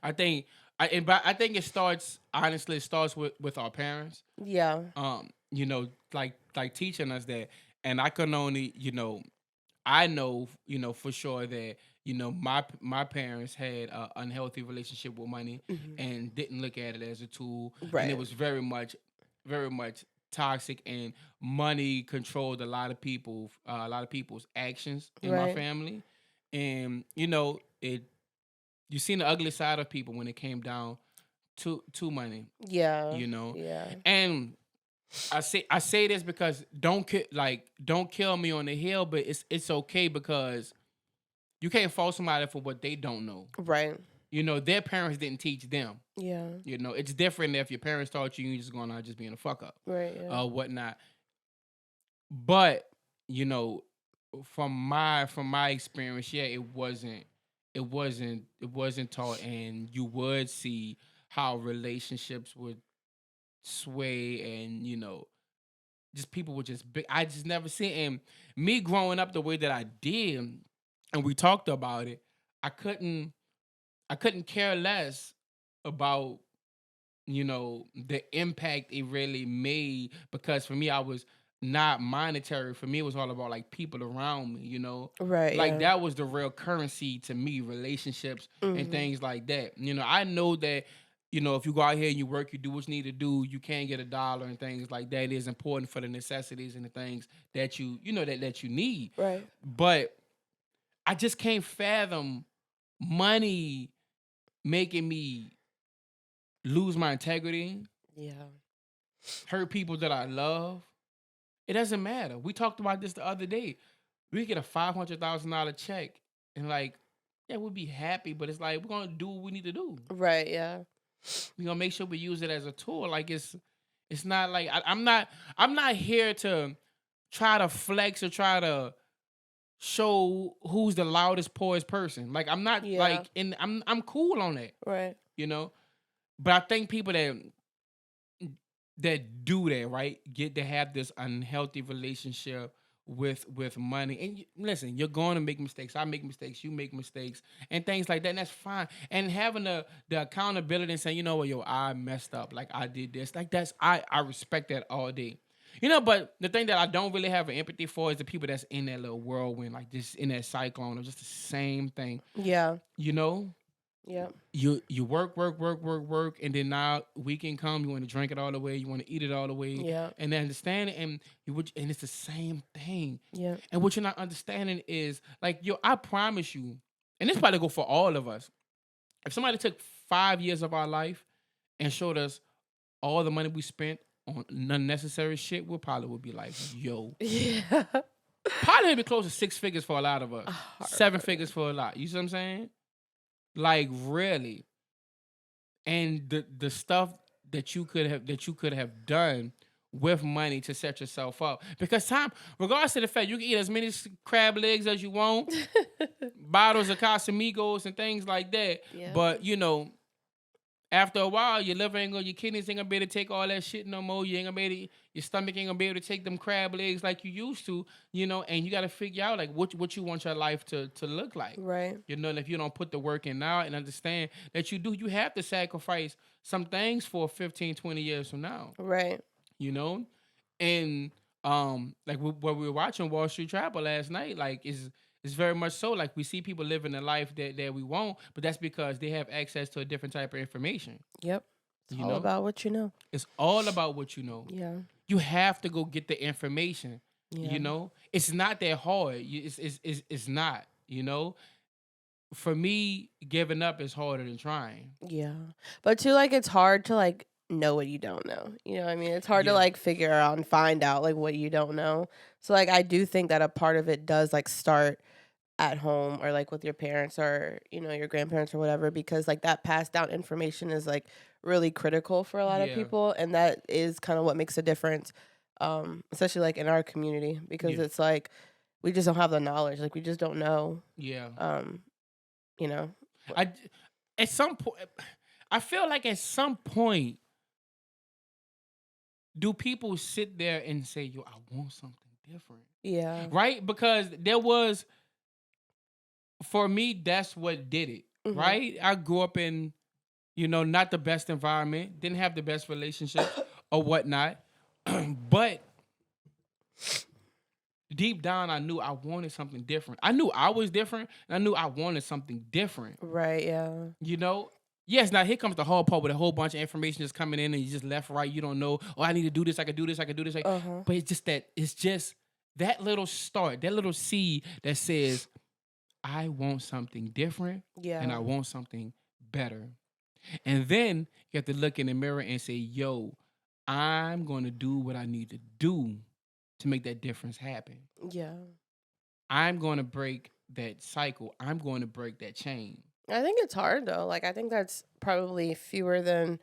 I think... I think it starts with our parents. Yeah. You know, like teaching us that, and I can only, you know, I know, you know, for sure that, you know, my parents had an unhealthy relationship with money and didn't look at it as a tool. Right. And it was very much toxic, and money controlled a lot of people's actions in my family. And, you know, you seen the ugly side of people when it came down to money. Yeah. You know? Yeah. And I say this because don't kill me on the hill, but it's okay, because you can't fault somebody for what they don't know. Right. You know, their parents didn't teach them. Yeah. You know, it's different if your parents taught you just going out just being a fuck up. Right. Yeah. Whatnot. But, you know, from my experience, yeah, it wasn't taught, and you would see how relationships would sway, and, you know, just people would just big. I just never seen, and me growing up the way that I did, and we talked about it, I couldn't I couldn't care less about, the impact it really made, because for me, I was not monetary. For me, it was all about like people around me. Right. Like Yeah. that was the real currency to me, relationships and Mm-hmm. things like that. I know that, if you go out here and you work, you do what you need to do, you can get $1 and things like that. It is important for the necessities and the things that that you need. Right. But I just can't fathom money making me lose my integrity, Yeah. hurt people that I love. It doesn't matter. We talked about this the other day. We get a $500,000 check and like, yeah, we'll be happy, but it's like we're gonna do what we need to do. Right. Yeah. We're gonna make sure we use it as a tool. Like it's not like I'm not here to try to flex or try to show who's the loudest, poorest person. Like I'm not Yeah. like, and I'm cool on that, Right. But I think people that do that, right, get to have this unhealthy relationship with money. And listen, you're going to make mistakes. I make mistakes. You make mistakes, and things like that. And that's fine. And having the accountability and saying, you know what, yo, I messed up. Like I did this. Like I respect that all day. But the thing that I don't really have an empathy for is the people that's in that little whirlwind, like just in that cyclone, or just the same thing. Yeah. Yeah. Yeah. You work, and then now weekend come, you want to drink it all the way, you want to eat it all the way, Yeah. and then understand it, and it's the same thing. Yeah. And what you're not understanding is like, yo, I promise you, and this probably go for all of us. If somebody took 5 years of our life and showed us all the money we spent on unnecessary shit, we probably would be like, yo, Yeah. probably be close to 6 figures for a lot of us, Hard. 7 figures for a lot. You see what I'm saying? Like really. And the stuff that you could have done with money to set yourself up, because time, regardless of the fact, you can eat as many crab legs as you want, bottles of Casamigos and things like that. Yeah. But after a while, your liver ain't gonna, your kidneys ain't gonna be able to take all that shit no more. You ain't gonna be able to, your stomach ain't gonna be able to take them crab legs like you used to. And you got to figure out like what you want your life to look like. Right. And if you don't put the work in now and understand that you have to sacrifice some things for 15, 20 years from now. Right. And like what we were watching Wall Street Trapper last night, like it's very much so. Like we see people living the life that we want, but that's because they have access to a different type of information. Yep. It's all about what you know. It's all about what you know. Yeah. You have to go get the information. Yeah. It's not that hard. It's not. For me, giving up is harder than trying. Yeah. But too, like, it's hard to like know what you don't know. You know what I mean? It's hard to like figure out and find out like what you don't know. So like I do think that a part of it does like start at home or like with your parents or your grandparents or whatever, because like that passed down information is like really critical for a lot of people, and that is kind of what makes a difference, especially like in our community, because it's like we just don't have the knowledge, like we just don't know. At some point, I feel like at some point, do people sit there and say, yo, I want something different? Yeah. Right? Because there was, for me, that's what did it. Mm-hmm. Right? I grew up in, not the best environment, didn't have the best relationships or whatnot. But deep down, I knew I wanted something different. I knew I was different, and I knew I wanted something different. Right, yeah. Yes, now here comes the hard part with a whole bunch of information just coming in and you just left, right, you don't know, oh, I need to do this, I can do this, I can do this. But it's just that little start, that little seed that says, I want something different, and I want something better. And then you have to look in the mirror and say, yo, I'm going to do what I need to do to make that difference happen. Yeah. I'm going to break that cycle. I'm going to break that chain. I think it's hard though. Like I think that's probably fewer than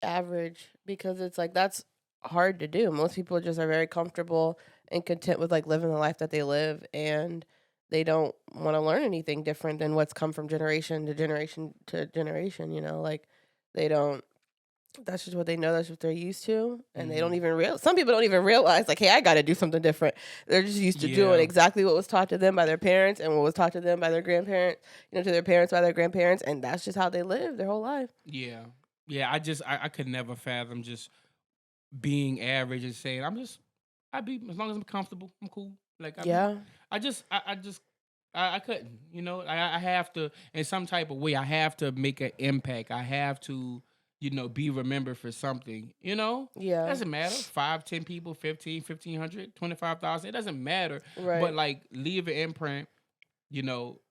average, because it's like that's hard to do. Most people just are very comfortable and content with like living the life that they live, and they don't want to learn anything different than what's come from generation to generation to generation, like they don't That's just what they know. That's what they're used to, and they don't Mhm. even realize. Some people don't even realize, like, hey, I got to do something different. They're just used to doing Yeah. exactly what was taught to them by their parents and what was taught to them by their grandparents. To their parents by their grandparents, and that's just how they live their whole life. Yeah. Yeah. I could never fathom just being average and saying I'd be as long as I'm comfortable, I'm cool. Like Yeah, I couldn't, I have to in some type of way. I have to make an impact. I have to, be remembered for something. It yeah, doesn't matter. 5, 10 people, 15, 1,500, 25,000. It doesn't matter. right. But like leave an imprint.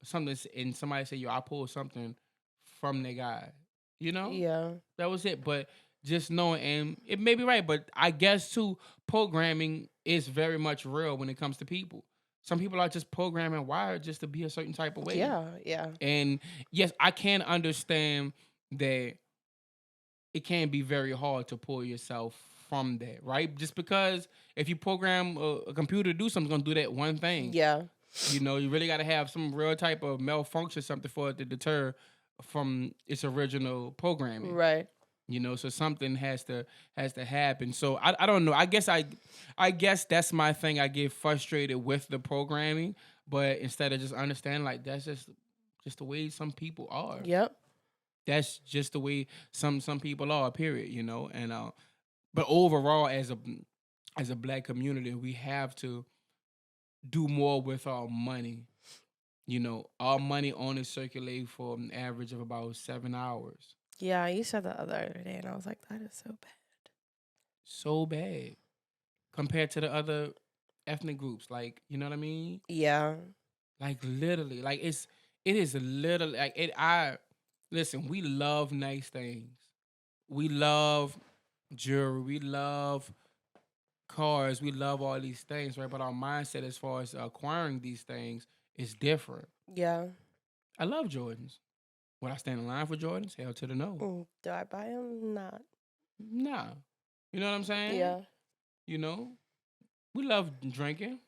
Something and somebody say, yo, I pulled something from the guy. Yeah, That was it. But just knowing, and it may be right, but I guess too, programming is very much real when it comes to people. Some people are just programming wired just to be a certain type of way. yeah, yeah, And yes, I can understand that it can be very hard to pull yourself from that, right? Just because if you program a computer to do something, it's gonna do that one thing. yeah. You really got to have some real type of malfunction, something for it to deter from its original programming. Right. So something has to happen. So I don't know. I guess that's my thing. I get frustrated with the programming, but instead of just understanding like that's just the way some people are. Yep. That's just the way some people are. Period. And but overall, as a black community, we have to do more with our money. Our money only circulate for an average of about 7 hours. Yeah, you said that the other day, and I was like, that is so bad. So bad compared to the other ethnic groups. Like, you know what I mean? Yeah. Like literally, like it is literally like it. Listen. We love nice things. We love jewelry. We love cars. We love all these things, right? But our mindset as far as acquiring these things is different. Yeah. I love Jordans. Would I stand in line for Jordans? Hell to the no. Do I buy them? Not. Nah. You know what I'm saying? Yeah. We love drinking.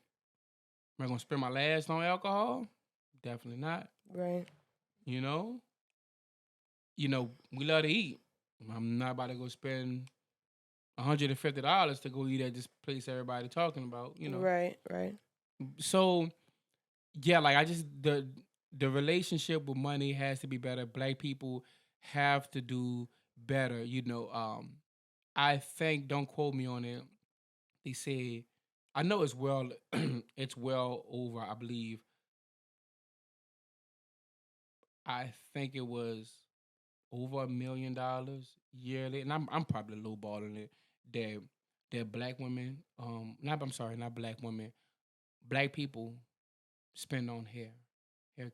Am I gonna spend my last on alcohol? Definitely not. Right. You know? We love to eat. I'm not about to go spend $150 to go eat at this place everybody talking about, Right. Right. So yeah, like the relationship with money has to be better. Black people have to do better. I think, don't quote me on it. They say, I know it's well, it's well over. I believe. I think it was over $1 million yearly, and I'm probably lowballing it. That black women, not black women, black people spend on hair care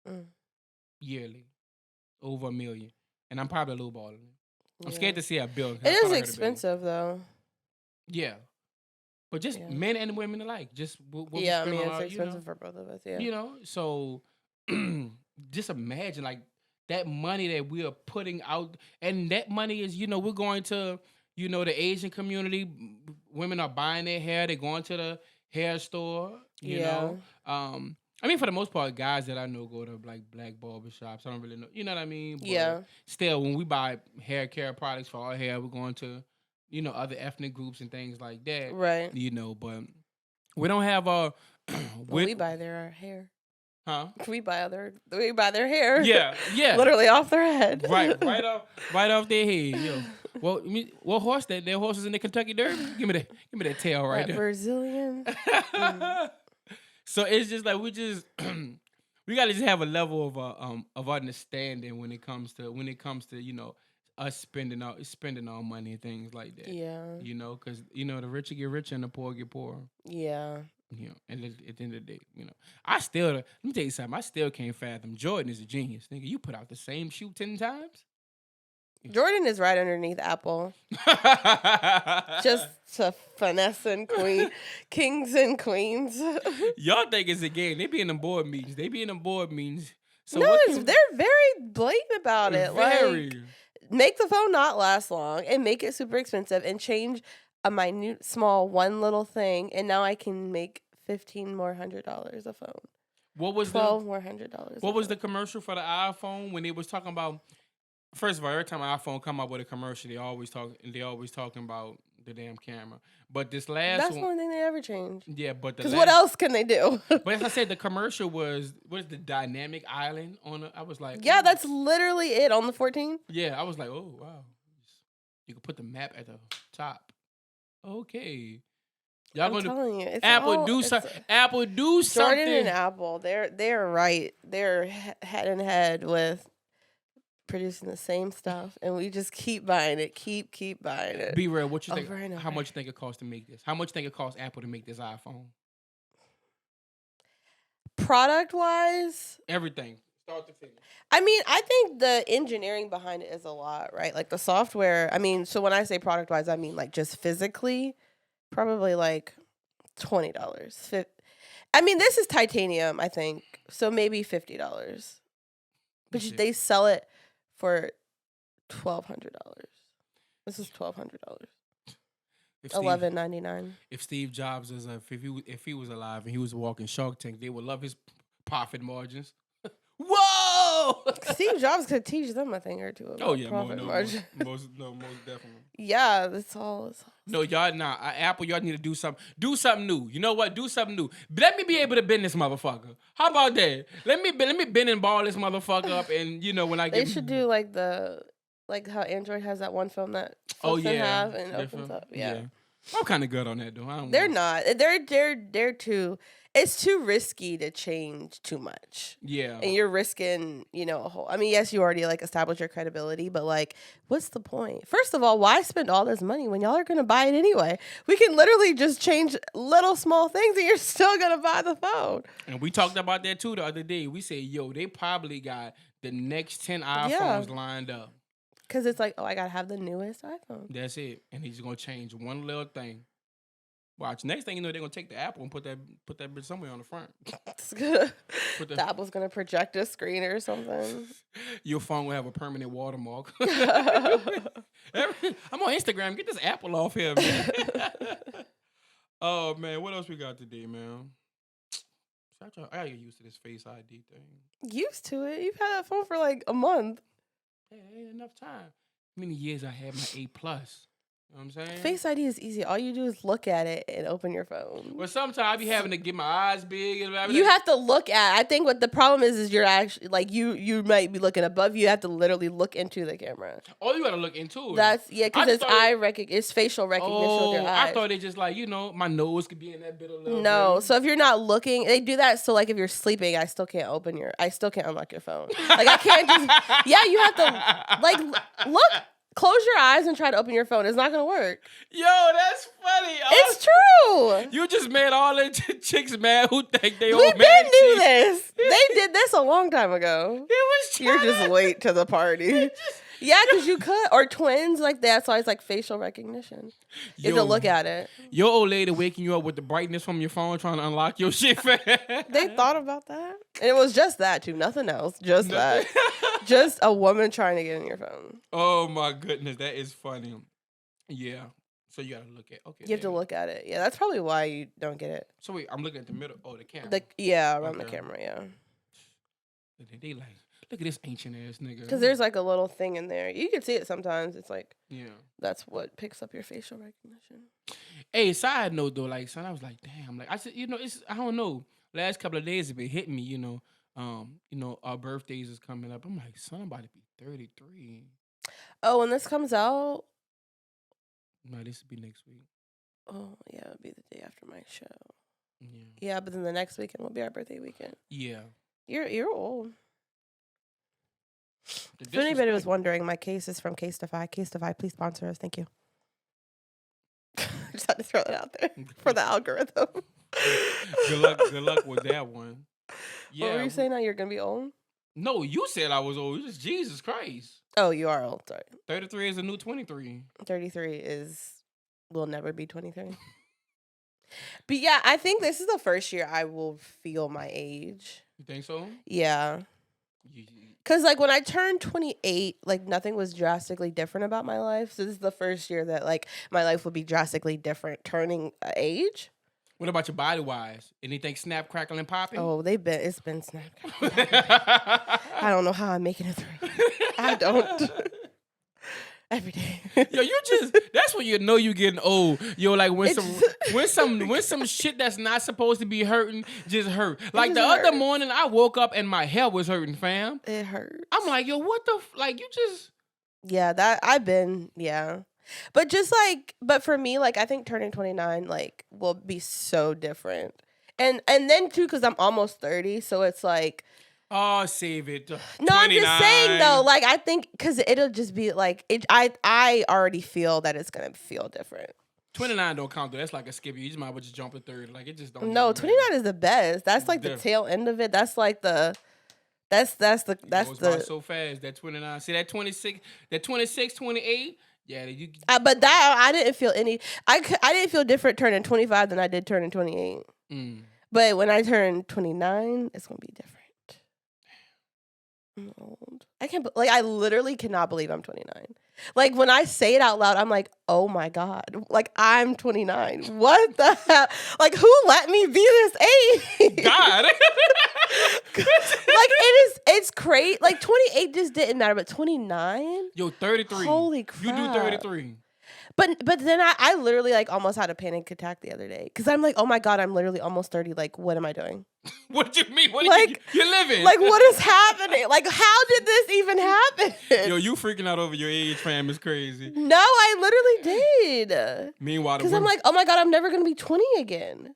Mm. yearly, over $1 million, and I'm probably lowballing it. I'm Yeah. scared to see a bill. 'cause It I thought is I heard a bill. expensive, though. Yeah, but just Yeah. men and women alike. Just what we Yeah, I spend mean, on it's our, expensive for both of us. Yeah. So just imagine like that money that we are putting out, and that money is, we're going to, the Asian community. Women are buying their hair. They're going to the hair store. You know, I mean, for the most part, guys that I know go to like black barbershops. I don't really know. You know what I mean? But Yeah. still, when we buy hair care products for our hair, we're going to, other ethnic groups and things like that. Right. But we don't have a. We buy their hair. Huh? We buy their hair. Yeah. Literally off their head. right off their head. Yo. Well, what horse that? Their horses in the Kentucky Derby? Give me that tail right there. Brazilian. So it's just like we gotta just have a level of understanding when it comes to us spending our money and things like that. Yeah. Because the richer get richer and the poor get poorer. Yeah. And at the end of the day, let me tell you something. I still can't fathom. Jordan is a genius, nigga. You put out the same shoe 10 times. Jordan is right underneath Apple. Just to finesse and kings and queens. Y'all think it's a game. They be in them board meetings. So no, they're very blatant about it. Very. Like, make the phone not last long and make it super expensive and change a minute, small, one little thing, and now I can make $1,500 more a phone. What was $1,200 more? What was the commercial for the iPhone when they was talking about First of all, every time an iPhone come up with a commercial, they always talking about the damn camera. But this last That's one, the only thing they ever change. yeah, but because what else can they do? But as I said, the commercial was what is the dynamic island on it? I was like, yeah, that's literally it on the 14. Yeah, I was like, oh wow, you can put the map at the top. Okay, y'all I'm telling you, Apple do something. Jordan and Apple, they're right. They're head and head with producing the same stuff, and we just keep buying it, keep buying it. Be real. What you think? How much you think it costs to make this? How much you think it costs Apple to make this iPhone? Product wise, everything. Start to finish. I mean, I think the engineering behind it is a lot, right? Like the software. I mean, so when I say product wise, I mean like just physically, probably like $20. I mean, this is titanium, I think, so maybe $50. But they sell it for $1,200. This is $1,200. $11.99. If Steve Jobs is if he was alive and he was walking Shark Tank, they would love his profit margins. Whoa! Steve Jobs could teach them a thing or two about profit margin. Most definitely. Yeah, that's all. No, y'all Apple, y'all need to do something. Do something new. You know what? Do something new. Let me be able to bend this motherfucker. How about that? Let me bend and ball this motherfucker up, and when I get. They should do like how Android has that one film that flips in half and opens up. Yeah. I'm kind of good on that though. They're not. They're too. It's too risky to change too much. Yeah. And you're risking, a whole. I mean, yes, you already established your credibility, but what's the point? First of all, why spend all this money when y'all are gonna buy it anyway? We can literally just change little small things, and you're still gonna buy the phone. And we talked about that too the other day. We said, they probably got the next 10 iPhones lined up. Because it's like, I gotta have the newest iPhone. That's it, and he's gonna change one little thing. Watch. Next thing you know, they're gonna take the Apple and put that bitch somewhere on the front. The Apple's gonna project a screen or something. Your phone will have a permanent watermark. I'm on Instagram. Get this Apple off here, man. Oh man, what else we got today, man? I gotta get used to this Face ID thing. Used to it? You've had that phone for a month. Yeah, ain't enough time. How many years I had my 8+? You know what I'm saying? Face ID is easy. All you do is look at it and open your phone. Well, sometimes I be having to get my eyes big. And you have to look at. I think what the problem is you're actually you might be looking above. You have to literally look into the camera. Oh, you got to look into it. That's because it's facial recognition with your eyes. I thought it just my nose could be in that bit of little. No, bit. So if you're not looking, they do that. So if you're sleeping, I still can't unlock your phone. I can't just. Yeah, you have to look. Close your eyes and try to open your phone. It's not going to work. Yo, that's funny. It's true. You just made all the chicks mad who think they We've been doing this. They did this a long time ago. You're just late to the party. Yeah, because you could. Or twins, that's why it's facial recognition. You have to look at it. Your old lady waking you up with the brightness from your phone trying to unlock your shit. They thought about that. And it was just that, too. Nothing else. Just that. Just a woman trying to get in your phone. Oh, my goodness. That is funny. Yeah. So you got to look at okay. You have to look at it. Yeah, that's probably why you don't get it. So wait, I'm looking at the middle. Oh, the camera. Around the camera, yeah. They look at this ancient ass nigga. Because there's a little thing in there. You can see it sometimes. It's yeah. That's what picks up your facial recognition. Hey, side note though, son, I was like, damn, I said, it's I don't know. Last couple of days have been hitting me, our birthdays is coming up. I'm like, son, I'm about to be 33. Oh, when this comes out? No, this will be next week. Oh, yeah, it'll be the day after my show. Yeah. Yeah, but then the next weekend will be our birthday weekend. Yeah. You're old. If anybody was wondering, my case is from Case-Defy. Case-Defy, please sponsor us. Thank you. Just had to throw that out there for the algorithm. Good luck with that one. Yeah. What were you saying now? You're going to be old? No, you said I was old. Just Jesus Christ. Oh, you are old. Sorry. 33 is a new 23. 33 will never be 23. But yeah, I think this is the first year I will feel my age. You think so? Yeah. Because, when I turned 28, nothing was drastically different about my life. So this is the first year that, my life would be drastically different turning age. What about your body-wise? Anything snap, crackle, and popping? Oh, it's been snap, crackle, I don't know how I'm making it through. I I don't. Every day. Yo, that's when you know you getting old. Yo, like when some shit that's not supposed to be hurting just hurt. Like the other morning I woke up and my hair was hurting, fam. It hurts. I'm like, yo, what the like you just. Yeah, that I've been, yeah. But just like, but for me, like I think turning 29 like will be so different. And then too, because I'm almost 30, so it's like, oh, save it. No, I'm just saying though. Like I think because it'll just be like I already feel that it's gonna feel different. 29 don't count though. That's like a skip. You just might as well just jump to 30. Like it just don't. No, 29 is the best. That's like the tail end of it. That's like the. That's so fast. That 29. See that 26. That 26, 28. Yeah, you. But that I didn't feel any. I didn't feel different turning 25 than I did turning 28. But when I turn 29, it's gonna be different. I'm old. I can't. Like I literally cannot believe I'm 29. Like when I say it out loud, I'm like, oh my god. Like I'm 29. What the hell? Like who let me be this age? God. Like it's crazy. Like 28 just didn't matter, but 29. Yo, 33. Holy crap. You do 33. But then I literally like almost had a panic attack the other day because I'm like, oh my god, I'm literally almost 30. Like, what am I doing? What do you mean? What like you're living? Like, what is happening? Like, how did this even happen? Yo, you freaking out over your age, fam, is crazy. No, I literally did. Meanwhile, because I'm like, oh my god, I'm never gonna be 20 again.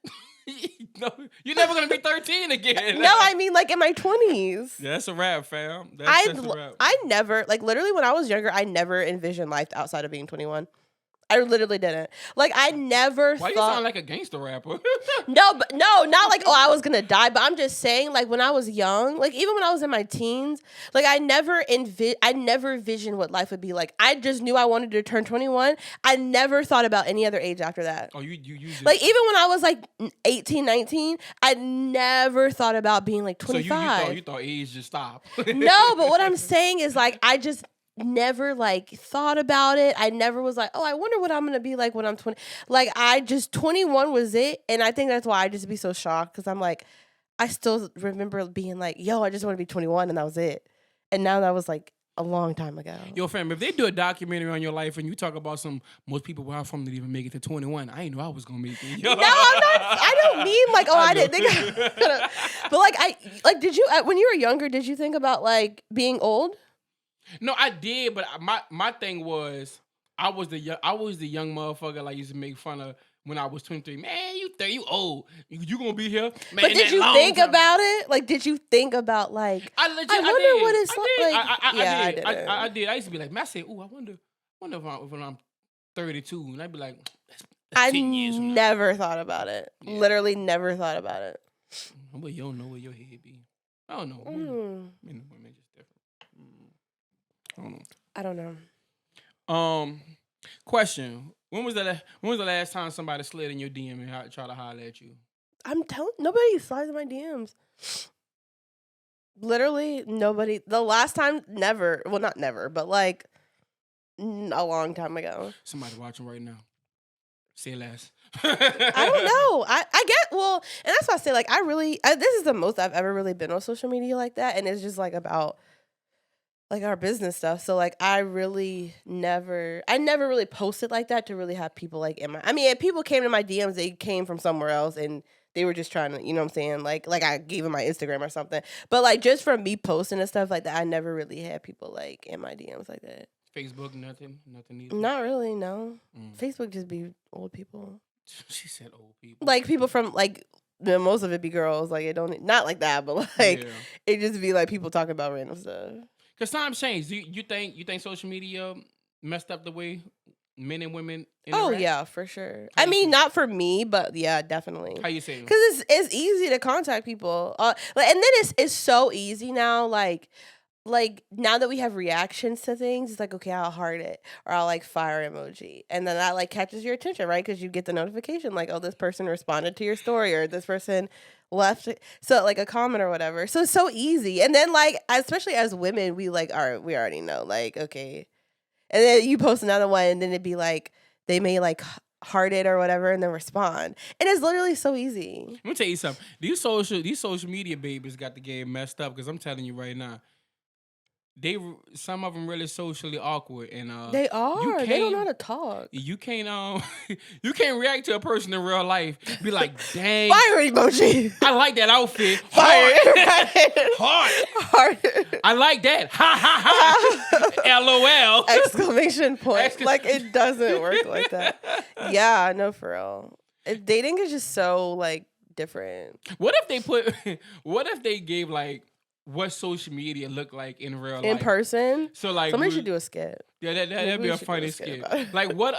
No, you're never gonna be 13 again. No, I mean like in my 20s. Yeah, that's a wrap, fam. That's a wrap. I never like literally when I was younger, I never envisioned life outside of being 21. I literally didn't. Like I never Why thought. you sound like a gangster rapper? No, not like I was gonna die, but I'm just saying like when I was young, like even when I was in my teens, like I never envisioned what life would be like. I just knew I wanted to turn 21. I never thought about any other age after that. Oh, you just... Like even when I was like 18, 19, I never thought about being like 25. So you thought age just stopped. No, but what I'm saying is like I just never like thought about it. I never was like, oh, I wonder what I'm gonna be like when I'm 20. Like 21 was it, and I think that's why I just be so shocked because I'm like, I still remember being like, yo, I just want to be 21, and that was it. And now that was like a long time ago. Yo, fam, if they do a documentary on your life and you talk about most people where I'm from didn't even make it to 21, I ain't know I was gonna make it. No, I'm not. I don't mean like, oh, I didn't think. But like, did you when you were younger? Did you think about like being old? No, I did, but my thing was I was the young motherfucker like used to make fun of when I was 23. Man, you old. You gonna be here? Man, but did you think about it? Like, did you think about like? I wonder what it's like. I did. I used to be like, man, I say, ooh, I wonder if when I'm 32, and I'd be like, that's 10 years from now. Never thought about it. Yeah. Literally, never thought about it. But you don't know where your head be. I don't know. Women just different. I don't know. Question: When was the last time somebody slid in your DM and tried to holler at you? I'm telling nobody slides in my DMs. Literally nobody. The last time, never. Well, not never, but like a long time ago. Somebody watching right now. Say less. I don't know. I get well, and that's why I say like this is the most I've ever really been on social media like that, and it's just like about. Like our business stuff. So like I never really posted like that to really have people like if people came to my DMs, they came from somewhere else and they were just trying to, you know what I'm saying? Like I gave them my Instagram or something. But like just from me posting and stuff like that, I never really had people like in my DMs like that. Facebook, nothing either? Not really, no. Facebook just be old people. She said old people. Like people from like most of it be girls. Like it don't not like that, but like it just be like people talking about random stuff. Because times change. Do you think social media messed up the way men and women interact? Oh, yeah, for sure. I mean, not for me, but yeah, definitely. How you say? Because it's easy to contact people. And then it's so easy now, like now that we have reactions to things, it's like, okay, I'll heart it or I'll like fire emoji. And then that like catches your attention, right? Because you get the notification like, oh, this person responded to your story or this person left so like a comment or whatever. So it's so easy. And then like especially as women, we like we already know like, okay. And then you post another one and then it'd be like they may like heart it or whatever and then respond. And it's literally so easy. Let me tell you something. These social media babies got the game messed up because I'm telling you right now. some of them really socially awkward, and they are. They don't know how to talk. You can't you can't react to a person in real life. Be like, dang, fire emoji. I like that outfit. Fire. Hard. I like that. Ha ha ha. LOL. Exclamation point. Like it doesn't work like that. Yeah, no, for real. Dating is just so like different. What if they gave like what social media look like in real life? In person? So like somebody should do a skit. Yeah, that'd be a funny skit. Like what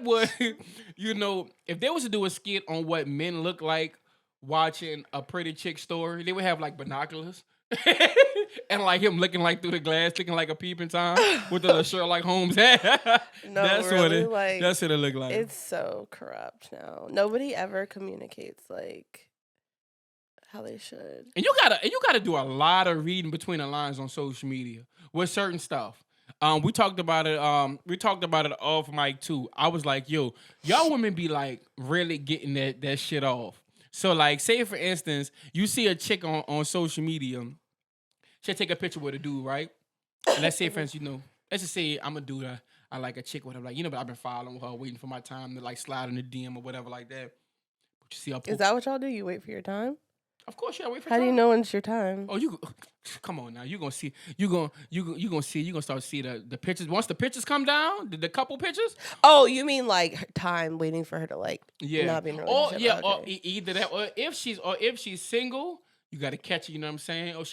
would if they was to do a skit on what men look like watching a pretty chick story, they would have like binoculars. And like him looking like through the glass, looking like a peeping Tom with the Sherlock Holmes hat. No, that's really, that's what it look like. It's so corrupt now. Nobody ever communicates like how they should. And you gotta do a lot of reading between the lines on social media with certain stuff. We talked about it. We talked about it off mic too. I was like, yo, y'all women be like really getting that shit off. So like, say for instance, you see a chick on social media. She'll take a picture with a dude, right? And let's say, for instance, let's just say I'm a dude. I like a chick, whatever. Like, but I've been following her, waiting for my time to like slide in the DM or whatever like that. But you see, is that what y'all do? You wait for your time? Of course, yeah. Wait for. How do you know when it's your time? Oh, come on now. You gonna see. You gonna start to see the pictures. Once the pictures come down, the couple pictures. Oh, you mean like time waiting for her to like not be in a relationship? Or either that, or if she's single, you gotta catch it. You know what I'm saying?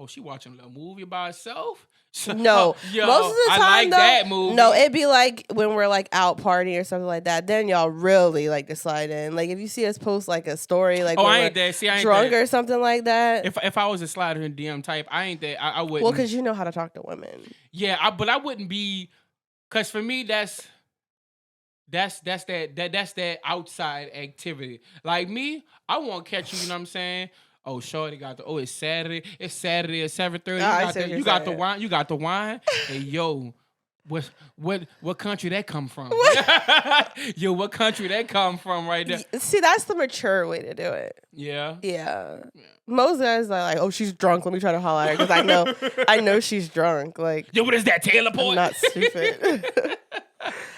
She watching a little movie by herself. No, most of the time, I like that movie. No, it'd be like when we're like out partying or something like that. Then y'all really like to slide in. Like if you see us post like a story, like I ain't that. See, I ain't drunk that. or something like that. If I was a slider in DM type, I ain't that. I wouldn't. Well, because you know how to talk to women. Yeah, but I wouldn't be. Because for me, that's that outside activity. Like me, I won't catch you. You know what I'm saying? Oh, shorty it's Saturday. It's Saturday at 7:30. You got the wine. You got the wine. Hey, yo, what country that come from? Yo, what country that come from right there? See, that's the mature way to do it. Yeah. Yeah. Most guys are like, oh, she's drunk. Let me try to holler at her because I know she's drunk. Like, yo, what is that, Taylor Point? I'm not stupid.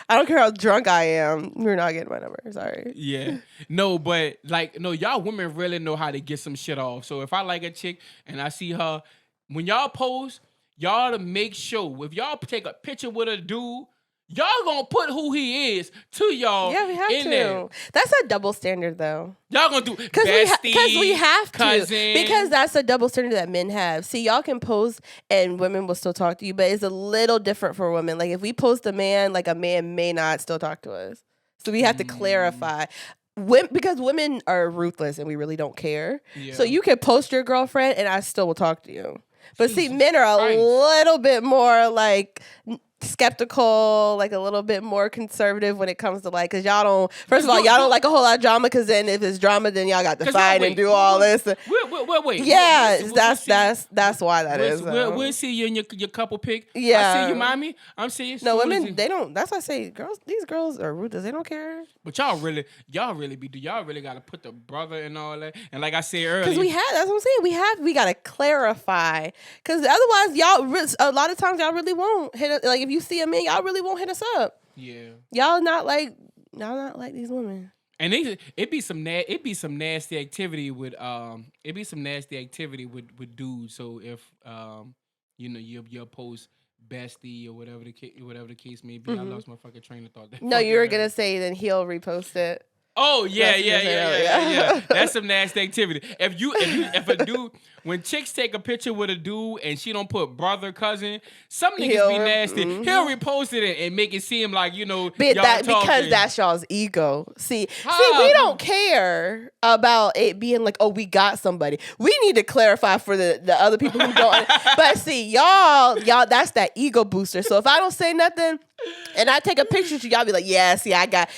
I don't care how drunk I am. You're not getting my number. Sorry. Yeah. No, but y'all women really know how to get some shit off. So if I like a chick and I see her, when y'all post, y'all to make sure if y'all take a picture with a dude, y'all gonna put who he is to y'all. Yeah, we have to. There. That's a double standard, though. Y'all gonna do because we have to cousin. Because that's a double standard that men have. See, y'all can post and women will still talk to you, but it's a little different for women. Like if we post a man, like a man may not still talk to us. So we have to clarify. Because women are ruthless and we really don't care. Yeah. So you can post your girlfriend and I still will talk to you. But Jesus see, men are a little bit more like skeptical, like a little bit more conservative when it comes to like, because y'all don't, first of all, y'all don't like a whole lot of drama, because then if it's drama, then y'all got to fight and do all this. Wait. Yeah, that's why that is. We'll see you in your couple pic. Yeah. I see you, mommy. I'm seeing you. No, women, they don't, that's why I say these girls are ruthless. They don't care. But y'all really got to put the brother and all that. And like I said earlier. Because that's what I'm saying. We got to clarify. Because otherwise, a lot of times, y'all really won't hit it. Like, if you see a man, y'all really won't hit us up. Yeah. Y'all not like these women. And it'd be some nasty activity with dudes. So if your post bestie or whatever the case may be, I lost my fucking train of thought. No, you were gonna say then he'll repost it. Oh yeah. That's some nasty activity. If a dude, when chicks take a picture with a dude and she don't put brother, cousin, some niggas be nasty. Mm-hmm. He'll repost it and make it seem like y'all talking. Because that's y'all's ego. See, we don't care about it being like, oh, we got somebody. We need to clarify for the other people who don't. But see, y'all, that's that ego booster. So if I don't say nothing, And I take a picture to y'all, be like, yeah, see, I got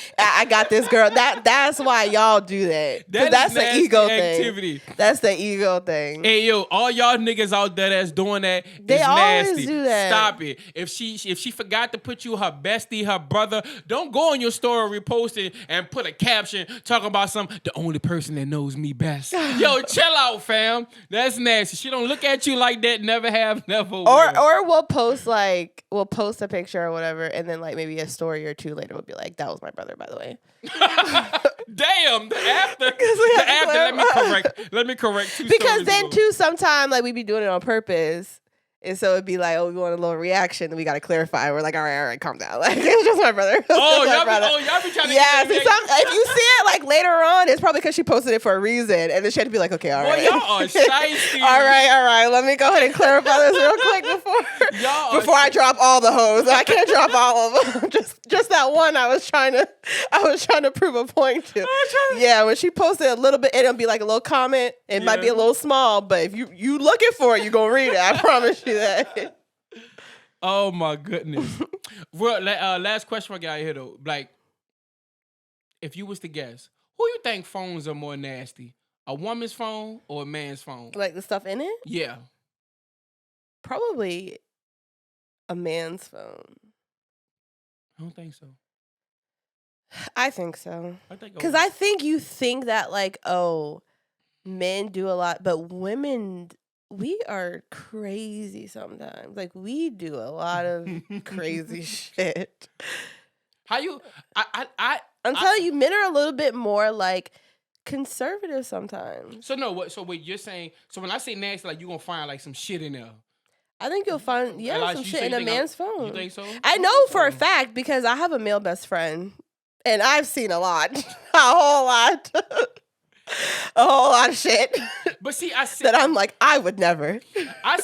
this girl. That's why y'all do that. That's the ego activity. That's the ego thing. Hey yo, all y'all niggas out there that's doing that, they always nasty. Do that. Stop it. If she forgot to put you her bestie, her brother, don't go on your story, repost it, and put a caption talking about the only person that knows me best. Yo, chill out, fam. That's nasty. She don't look at you like that. Never have, never will. Or we'll post a picture or whatever, and then like maybe a story or two later we'll be like, that was my brother, by the way. Damn, the after let me correct two because then ago. too sometimes like we be doing it on purpose. And so it'd be like, oh, we want a little reaction, and we got to clarify. We're like, all right, calm down. Like, it was just my brother. Y'all be trying to if you see it like later on, it's probably because she posted it for a reason, and then she had to be like, okay, all right. Y'all are shiesty. all right. Let me go ahead and clarify this real quick before I drop all the hoes. I can't drop all of them. just that one. I was trying to prove a point to. Yeah, when she posted a little bit, it'll be like a little comment. It might be a little small, but if you looking for it, you gonna read it. I promise you that. Oh my goodness. Last question I got here though. Like, if you was to guess, who you think phones are more nasty? A woman's phone or a man's phone? Like the stuff in it? Yeah. Probably a man's phone. I don't think so. I think so. Because I I think you think that like, oh, men do a lot, but women, we are crazy sometimes. Like we do a lot of crazy shit. I'm telling you, men are a little bit more like conservative sometimes. So what you're saying, so when I say nasty, like you gonna find like some shit in there. I think you'll find some shit in a man's phone. You think so? I know for a fact because I have a male best friend and I've seen a lot. A whole lot. A whole lot of shit. But see, I say that I'm like, I would never. I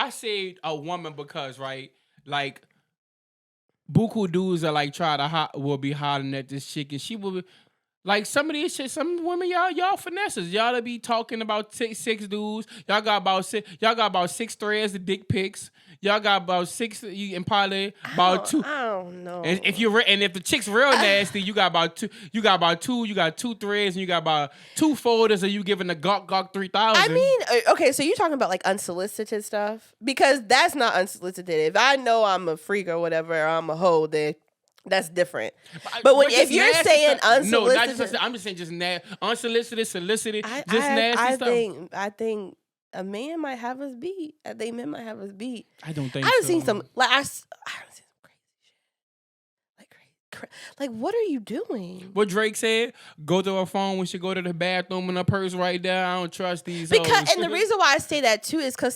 say a woman because, right, like buku dudes are like will be hollering at this chick, and she will be like some of these shit. Some women, y'all finesses. Y'all to be talking about six dudes. Y'all got about six threads of dick pics. Y'all got about six. And probably about two. I don't know. And if the chick's real nasty, you got about two. You got two threads, and you got about two folders, and you giving the Gawk 3000. I mean, okay, so you're talking about like unsolicited stuff because that's not unsolicited. If I know I'm a freak or whatever, or I'm a hoe, then that's different. But if you're saying unsolicited, I'm just saying just unsolicited, solicited, nasty stuff. I think a man might have us beat. I think men might have us beat. I don't think. I've seen some like I've seen some crazy shit. Like what are you doing? What Drake said: go to her phone when she go to the bathroom and her purse right there. I don't trust these. And the reason why I say that too is because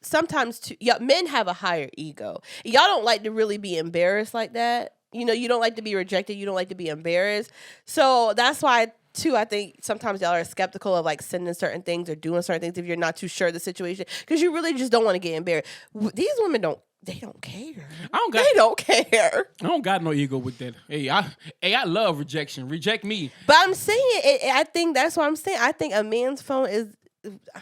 sometimes men have a higher ego. Y'all don't like to really be embarrassed like that. You know, you don't like to be rejected. You don't like to be embarrassed. So that's why, too, I think sometimes y'all are skeptical of like sending certain things or doing certain things if you're not too sure of the situation because you really just don't want to get embarrassed. These women don't care. They don't care. I don't got no ego with that. I love rejection. Reject me. But I'm saying, I think that's what I'm saying. I think a man's phone is. I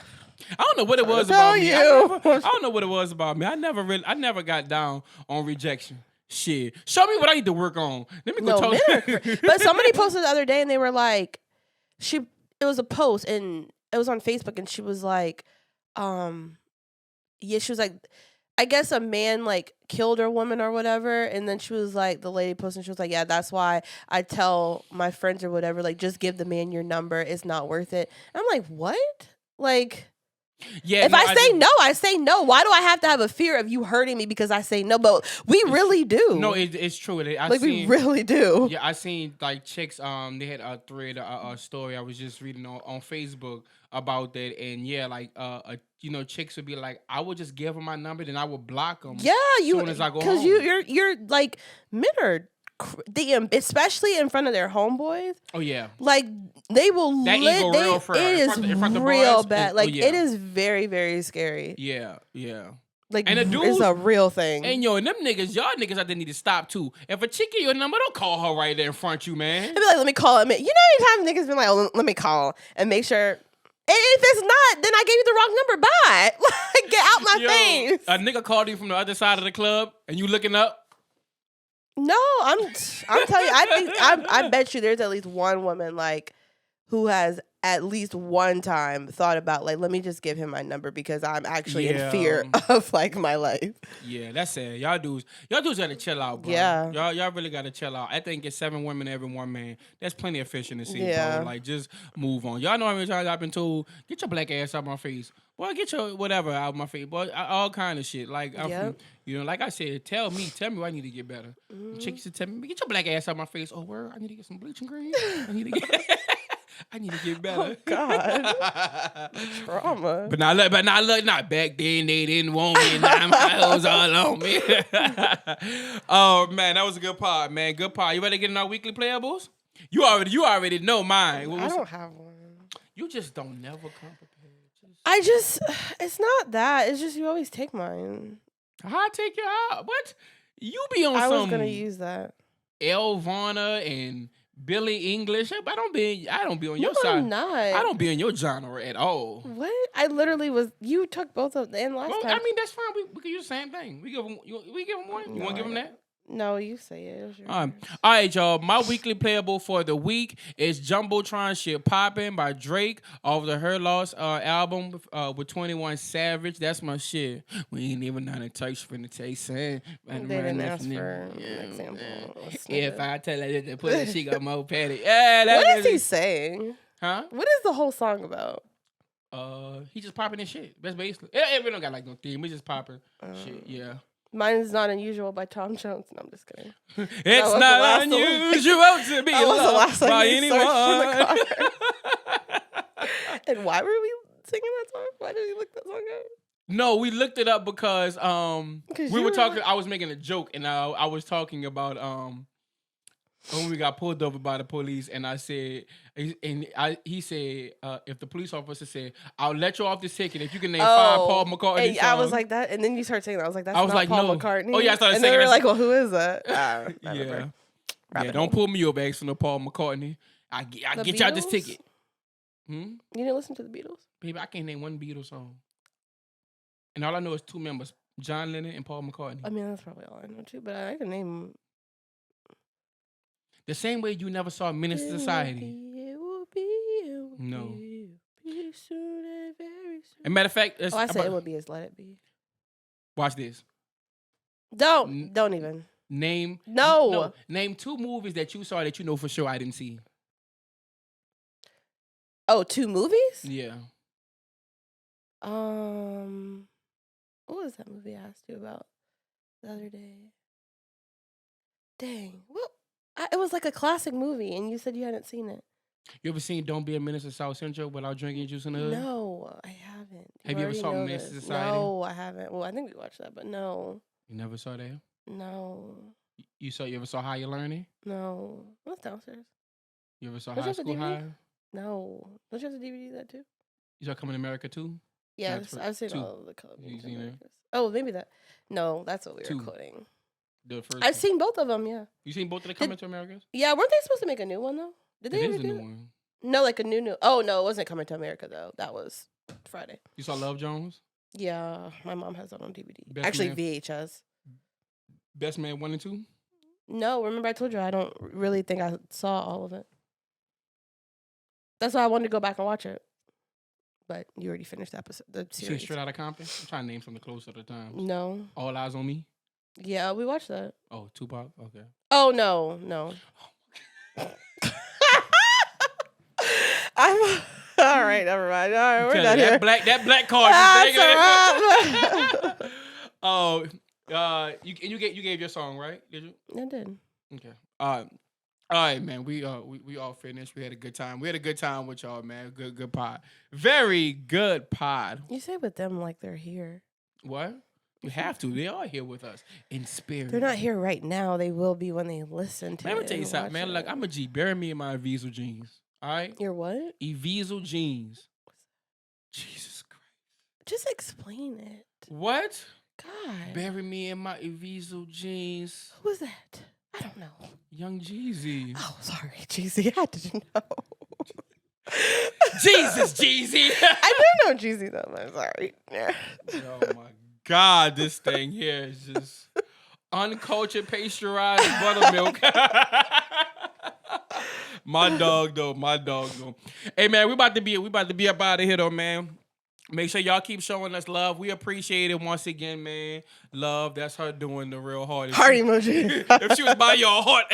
don't know what it was about me. I don't know what it was about me. I never got down on rejection. Shit. Show me what I need to work on. Let me go talk. But somebody posted the other day and they were like, it was a post and it was on Facebook and she was like, she was like, I guess a man like killed her woman or whatever. And then she was like, the lady posted, she was like, yeah, that's why I tell my friends or whatever, like, just give the man your number. It's not worth it. And I'm like, what? Like, yeah, if I say no, I say no. Why do I have to have a fear of you hurting me because I say no? But we really do. No, it's true. We really do. Yeah, I seen like chicks. They had a thread, a story I was just reading on Facebook about that, and yeah, like chicks would be like, I would just give them my number, then I would block them. Yeah, as soon as I go home. Because you're like men are. Especially in front of their homeboys. Oh yeah, like they will. That ego real for it is in front of real boys, bad. Like it is very very scary. Yeah. Like and the dudes, it's a real thing. And and them niggas, y'all niggas out there need to stop too. If a chick get your number, don't call her right there in front of you, man. I'd be like, let me call him. You know, how many times niggas been like, let me call and make sure. And if it's not, then I gave you the wrong number. Bye. Like, get out my face. A nigga called you from the other side of the club, and you looking up. No, I'm telling you, I bet you there's at least one woman like who has at least one time thought about like, let me just give him my number because I'm actually in fear of like my life. Yeah, that's sad. Y'all dudes gotta chill out, bro. Yeah. Y'all really gotta chill out. I think it's 7 women every 1 man. That's plenty of fish in the sea, Yeah. bro. Like, just move on. Y'all know how many times I've been told, get your black ass out my face. Boy, get your whatever out my face. Boy, all kind of shit. Like, you know, like I said, tell me what I need to get better. Chicks should tell me, get your black ass out my face. Oh, word, I need to get some bleaching cream. I need to get better. Oh God, trauma. But now look, not back then they didn't want me. Now my hoes all on me. Oh man, that was a good part, man. Good part. You ready to get in our weekly playables? You already know mine. I don't have one. You just don't never come prepared. It's not that. It's just you always take mine. I take your out. What? You be on I some was gonna use that. Elvana and Billie English. I don't be on your side. I'm not. I don't be in your genre at all. What? I literally was. You took both of them last time. I mean, that's fine. We can use the same thing. We give them one. You want to give them that? No, you say it. It was All right, y'all. My weekly playable for the week is Jumbotron Shit Poppin' by Drake off the Her Loss album with 21 Savage. That's my shit. We ain't even on a touch for the taste. They didn't ask for an example. If I tell her to put it, she got more petty. Yeah, what is he saying? Huh? What is the whole song about? He just popping his shit. That's basically. We don't got like no theme. We just popping shit. Yeah. Mine is Not Unusual by Tom Jones. No, I'm just kidding. It's not unusual to be loved by anyone. And why were we singing that song? Why did we look that song up? No, we looked it up because we were talking. I was making a joke, and I was talking about when we got pulled over by the police, and I said, he said, if the police officer said, I'll let you off this ticket if you can name 5 Paul McCartney songs. I was like that, and then you started saying that. I was like, that's not Paul no. McCartney. Oh yeah, I started and singing. And they were like, well, who is that? Yeah, don't pull me over asking for Paul McCartney. I get you out this ticket. You didn't listen to the Beatles? Baby, I can't name one Beatles song. And all I know is 2 members, John Lennon and Paul McCartney. I mean, that's probably all I know too, but I can name... The same way you never saw Menace to Society. It will be no. soon and very soon. As a matter of fact... I said it would be as Let It Be. Watch this. Don't even. Name... No. Name 2 movies that you saw that you know for sure I didn't see. Oh, 2 movies? Yeah. What was that movie I asked you about the other day? Dang. Well, it was like a classic movie, and you said you hadn't seen it. You ever seen Don't Be a Menace to South Central without drinking juice in the hood? No, I haven't. Have you ever saw Menace to Society? No, I haven't. Well, I think we watched that, but no. You never saw that? No. You ever saw How You Learning? No. What's downstairs? You ever saw High School High? No. Don't you have the DVD of that too? You saw Coming to America too? Yes, I've seen 2. all of the Coming to seen America. Oh, maybe that. No, that's what we 2. were quoting. The first I've seen both of them, yeah. You seen both of the Coming to Americas? Yeah, weren't they supposed to make a new one though? Did they ever do new that? one. No, like a new. Oh no, it wasn't Coming to America though. That was Friday. You saw Love Jones? Yeah, my mom has that on DVD. Best Actually, Man? VHS. Best Man 1 and 2? No, remember I told you I don't really think I saw all of it. That's why I wanted to go back and watch it. But you already finished the episode, the You series. seen Straight Outta Compton? I'm trying to name something close at the time. No. All Eyes on Me? Yeah, we watched that. Oh, Tupac? Okay. Oh, no. I'm all right, never mind. All right, we're done here. That black card. That's Oh, you gave your song, right? Did you? I did. Okay. All right, man. We all finished. We had a good time. We had a good time with y'all, man. Good pod. Very good pod. You say with them like they're here. What? You have to. They are here with us in spirit. They're not here right now. They will be when they listen to it. Let me tell you something, man. Like, I'm a G. Bury me in my Eviso jeans. All right? Your what? Eviso jeans. Jesus Christ. Just explain it. What? God. Bury me in my Eviso jeans. Who was that? I don't know. Young Jeezy. Oh, sorry, Jeezy. How did you know? Jesus, Jeezy. I do know Jeezy though. I'm sorry. Yeah. Oh my God, this thing here is just. Uncultured pasteurized buttermilk. My dog though. Hey man, we about to be up out of here though, man. Make sure y'all keep showing us love. We appreciate it once again, man. Love, that's her doing the real heart. Heart emoji. If she was by your heart,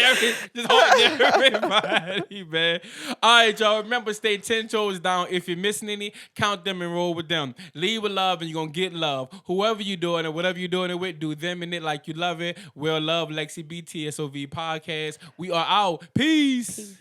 just heart everybody, man. All right, y'all. Remember, stay 10 toes down. If you're missing any, count them and roll with them. Lead with love and you're going to get love. Whoever you're doing it, whatever you're doing it with, do them in it like you love it. We'll love Lexi B TSOV podcast. We are out. Peace.